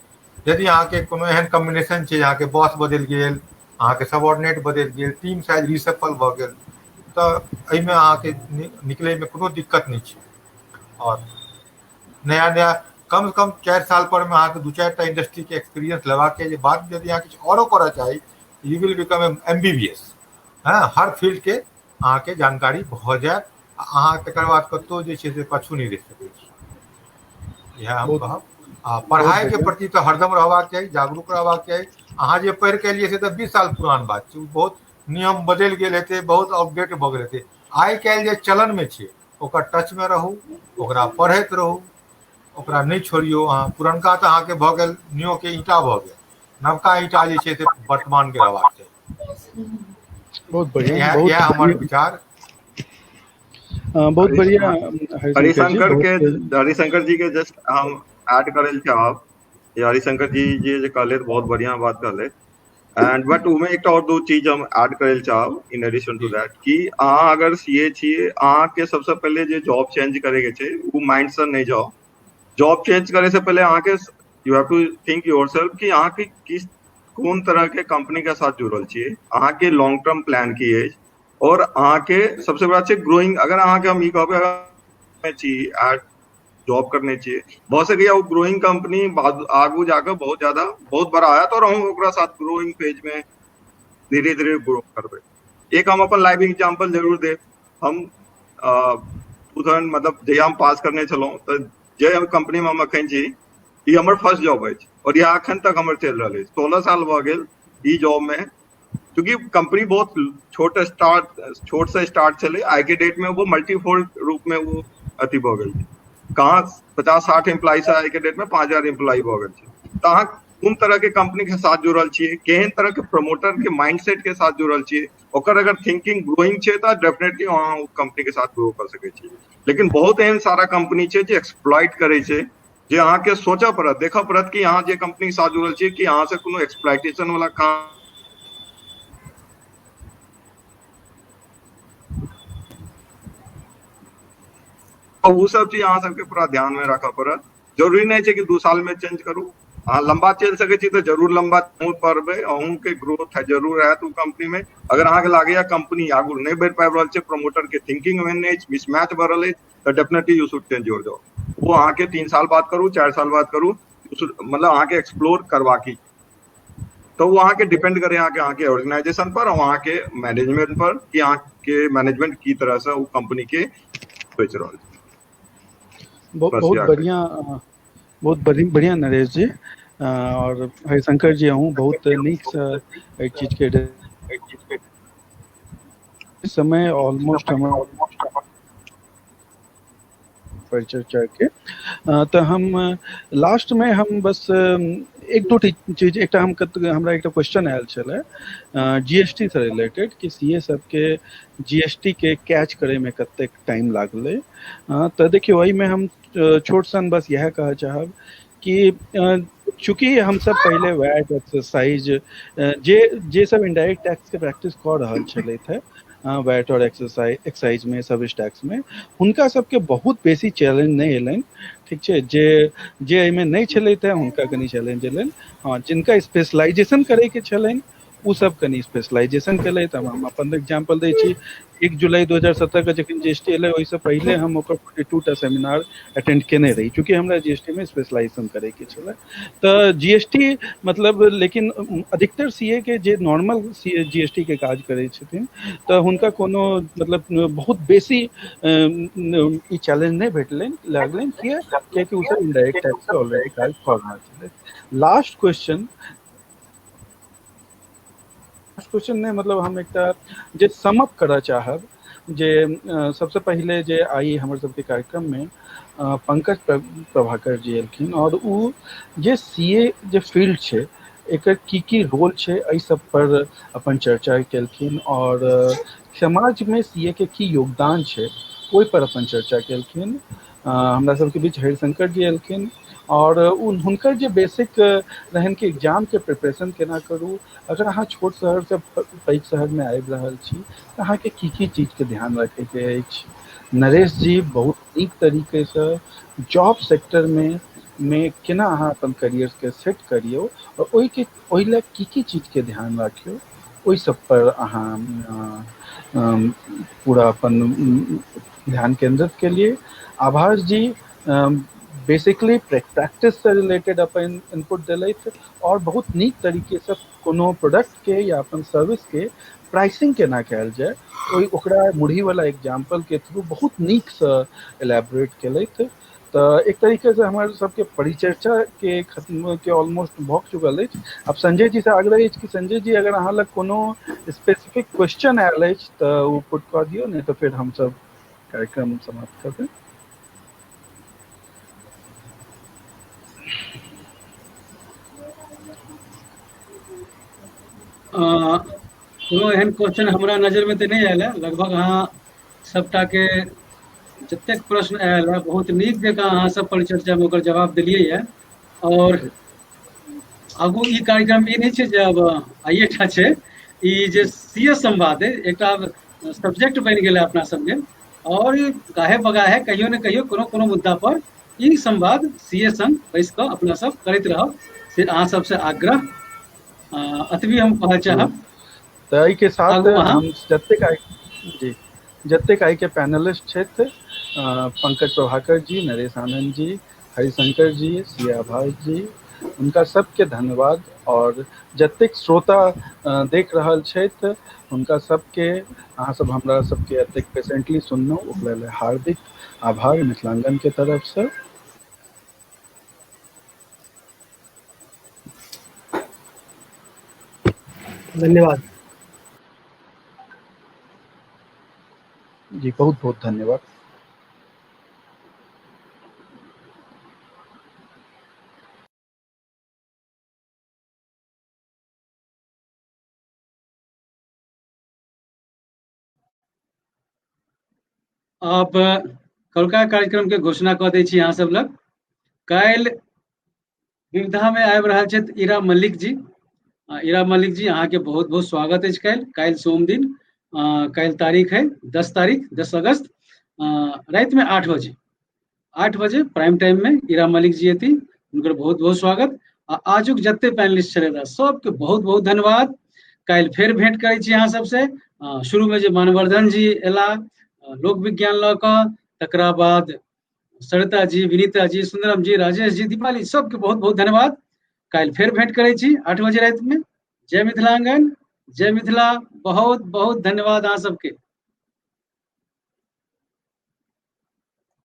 यदि अहाँ के कोनो एहन कॉम्बिनेशन छै, अहाँ के बॉस बदल गेल, अहाँ के सबऑर्डिनेट बदल गेल, टीम साइज रिसफल भ गेल, तो एहिमे अहाँ के निकले में कोनो दिक्कत नहीं छै। और नया नया कम से कम 4 साल पर में अहाँ के 2-4 इंडस्ट्री के एक्सपीरियंस लेबाक के बाद यदि अहाँ किछु औरो करऽ चाही, यू विल बिकम MBBS। हाँ, हर फील्ड के अहाँ के जानकारी भ जायत, अहाँ तकर बाद कतौ जे छै से पाछू नहीं रह सकै छी। इएह हम कहब। आ पढ़ाई के प्रति तो हरदम रहबाक चाहिए, जागरूक रहबाक चाहिए। अहाँ जे पढ़ि के एलियै से तो 20 साल पुरान बात छै, बहुत नियम बदलि गेल हेतै, बहुत अपडेट भऽ गेल हेतै। आइ काल्हि जे चलन में छै ओकर टच में रहू, ओकरा पढ़ैत रहू, ओकरा नहीं छोड़ियो। अहाँ पुरनका तो अहाँ के भऽ गेल नियो के ईंटा भऽ गेल, नवका ईंटा जे छै से वर्तमान के रहबाक चाहिए। बहुत बढ़िया, यह हमर विचार। बहुत बढ़िया हरिशंकर जी के जस्ट हम ऐड करे चाहब। हरिशंकर जी जे कहले बहुत बढ़िया बात कहले। एंड बट उमे एक और दो चीज हम ऐड करे चाहब इन एडिशन टू दैट कि अहाँ अगर सीए छिए, अहाँ के सबसे पहले जे जॉब चेंज करे के छै वो माइंड से नहीं जाओ। जॉब चेंज करे से पहले अहाँ के you have to think yourself कि अहाँ के किस कोन तरह के कंपनी के साथ जुड़ल छिए, अहाँ के लॉन्ग टर्म प्लान की है, और अहाँ के सबसे बड़ा छै ग्रोइंग। अगर अहाँ के हम ई कहबे अगर जॉब करने चाहिए, बहुत से वो ग्रोइंग कंपनी आगू जाकर बहुत ज्यादा बहुत बड़ा आया तो रहूं ओकरा साथ ग्रोइंग फेज में धीरे धीरे ग्रो करबे। एक हम अपन लाइव एग्जांपल जरूर दे। हम 2000 मतलब जहिया हम पास करने चलो तो जे हम कंपनी में हम अखन छी, ई हमर फर्स्ट जॉब है और यह अखन तक हमर चल रहा है। 16 साल भ गेल ई जॉब में, क्योंकि कंपनी बहुत छोट से स्टार्ट चले। आज के डेट में वो मल्टीफोल्ड रूप में वो अति भ गेल, कहाँ 50-60 एम्प्लॉय से आज के डेट में 5000 एम्प्लॉय भ गेल छै। तो अहाँ कोन तरह के कंपनी के साथ जुड़ल छिए, केहन तरह के प्रमोटर के माइंडसेट के साथ जुड़ल छिए, ओकर अगर थिंकिंग ग्रोइंग छै तो डेफिनेटली अहाँ कंपनी के साथ ग्रो कर सकै छी। लेकिन बहुत एहन सारा कंपनी छै जे एक्सप्लॉइट करे छै, जे अहाँ के सोचा पड़त, देखा पड़त कि अहाँ जे कंपनी के साथ जुड़ल छिए कि अहाँ से कोनो एक्सप्लॉइटेशन वाला काम वो सब चीज अहाँ सबके पूरा ध्यान में रखा पड़त। जरूरी नहीं है कि 2 साल में चेंज करू, अहाँ लंबा चल सके छी तो जरूर लंबा पड़बे, अहूँ के ग्रोथ है जरूर है तो कंपनी में। अगर अहाँ के लागे कंपनी आगू नहीं बढ़ पाबि रहल छै, प्रमोटर के थिंकिंग में नहीं मिसमैच भ रहल है, तो definitely U should change your job. वो अहाँ के 3 साल बाद करू, 4 साल बाद करू, मतलब अहाँ के एक्सप्लोर करवा की। तो वो अहाँ के डिपेंड करे अहाँ के ऑर्गेनाइजेशन पर और वहाँ के मैनेजमेंट पर कि अहाँ के मैनेजमेंट की तरह से वो कंपनी के सोच रहल छै। बहुत बढ़िया नरेश जी और हरिशंकर जी हूँ बहुत नीक से चीज के समय ऑलमोस्ट हम पर चर्चा के तो हम लास्ट में हम बस एक दो चीज एक हमरा एक क्वेश्चन आयल छले जीएसटी से रिलेटेड कि सीए सबके जीएसटी के कैच करे में कतेक टाइम लागले। तो देखियो वही में हम छोट सन बस यह कह चाहब कि चूंकि हम सब पहले वैट एक्सरसाइज जे सब इनडायरेक्ट टैक्स के प्रैक्टिस कर रहल छले थे वैट और एक्साइज में सर्विस टैक्स में, हुनका सबके बहुत बेसी चैलेंज नहीं एलन। ठीक है, जे एहिमे नहीं छले थे हुनका कनी चैलेंज एलन। हाँ, जिनका स्पेशलाइजेशन करे के छलन उ सब कनी स्पेशलाइजेशन केले। तो हम अपन एग्जांपल दै छी, 1 जुलाई 2017 के जखन जीएसटी एले ओहि से पहले हम ओकर 42टा सेमिनार अटेंड केने रही, क्योंकि हमरा जीएसटी में स्पेशलाइजेशन करे के छले। तो जीएसटी मतलब लेकिन अधिकतर सीए के जे नॉर्मल सीए जीएसटी के काज करे छथिन तो हुनका कोनो मतलब बहुत बेसी ई चैलेंज नहीं भेटलन लागलन कियाकि उ सब इनडायरेक्ट टैक्स से ऑलरेडी काज कर रहल छले। लास्ट क्वेश्चन ने मतलब हम एक जे समअप करा चाहब जे सबसे पहले जे आई हमर सबके कार्यक्रम में पंकज प्रभाकर जी एलखिन और उ जे सीए जे फील्ड छे एकर की रोल छे एहि सब पर अपन चर्चा केलखिन और समाज में सीए के की योगदान छे ओहि पर अपन चर्चा केलखिन। हमरा सबके बीच हरिशंकर जी एलखिन और हुनकर जे बेसिक रहन कि एग्जाम के प्रिपरेशन केना करू, अगर अहाँ छोट शहर से पैघ शहर में आबि रहल छी तो अहाँ के की चीज के ध्यान रखे के अछि, नरेश जी बहुत नीक तरीके से जॉब सेक्टर में केना अहाँ अपन करियर के सेट करियो और ओहि लए की चीज के ध्यान राखियो, ओहि सब पर अहाँ पूरा अपन ध्यान केंद्रित के लिए। आभार जी बेसिकली प्रैक्टिस से रिलेटेड अपन इनपुट दिलथि और बहुत नीक तरीके से कोनो प्रोडक्ट के या अपन सर्विस के प्राइसिंग केना कयल जाय ओकरा मुढ़ी वाला एग्जाम्पल के थ्रू बहुत नीक से एलैबोरेट केलथि। तो एक तरीके से हमारे सबके परिचर्चा के खत्म के ऑलमोस्ट भऽ चुकल अछि। अब संजय जी से आग्रह अछि कि संजय जी अगर अहाँ लग कोनो स्पेसिफिक क्वेश्चन आयल अछि तो वो पुट कऽ दियौ, नहीं तो फिर हम सब कार्यक्रम समाप्त कर दें। कोनो एहन क्वेश्चन हमरा नजर में तो नहीं आयल है। लगभग अहाँ सबटा के जतेक प्रश्न आयल है बहुत नीक जकाँ अहाँ सब परिचर्चा में ओकर जवाब दिलियै है। और आगू ई कार्यक्रम ई नहीं छै जे अब आइए टा छै, ई जे सीए संवाद एकटा सब्जेक्ट बनि गेल है अपना सब में, और गाहे बगाहे कहियो न कहियो कोनो कोनो मुद्दा पर ई संवाद सीए संग बैस कऽ अपना सब करैत रहब, से अहाँ सबसे आग्रह अतबी हम कहऽ चाहब। तो एहि के साथ आगू अहाँ हम जतेक आइ के पैनलिस्ट छथि पंकज प्रभाकर जी, नरेश आनंद जी, हरिशंकर जी, सिया भाई जी, उनका सबके धन्यवाद। और जतेक श्रोता देख रहल छथि उनका सबके अहाँ सब हमरा सबके एतेक पेशेंटली सुनलहुँ ओकरा लेल हार्दिक आभार मिथिलांगन के तरफ से। धन्यवाद जी, बहुत बहुत धन्यवाद। अब कलका कार्यक्रम के घोषणा कऽ दै छी अहाँ सब लग। काल्हि विविधा में आबि रहल छथि ईरा मल्लिक जी। ईरा मल्लिक जी अहाँ के बहुत बहुत स्वागत अछि। काल्हि सोम दिन, काल्हि तारीख है 10 अगस्त, राति में 8 बजे प्राइम टाइम में ईरा मल्लिक जी एती, उनकर बहुत बहुत स्वागत। आजुक जते पैनलिस्ट छलै सबके बहुत बहुत धन्यवाद। काल्हि फेर भेंट करै छी अहाँ सबसे। शुरू में जे मानवर्धन जी एला लोक विज्ञान लऽ कऽ, तकरा बाद सरिता जी, विनीता जी, सुंदरम जी, राजेश जी, दीपाली, सबके बहुत बहुत धन्यवाद। काल्हि फेर भेंट करै छी 8 बजे राति में। जय मिथिलांगन, जय मिथिला, बहुत बहुत धन्यवाद अहाँ सबके।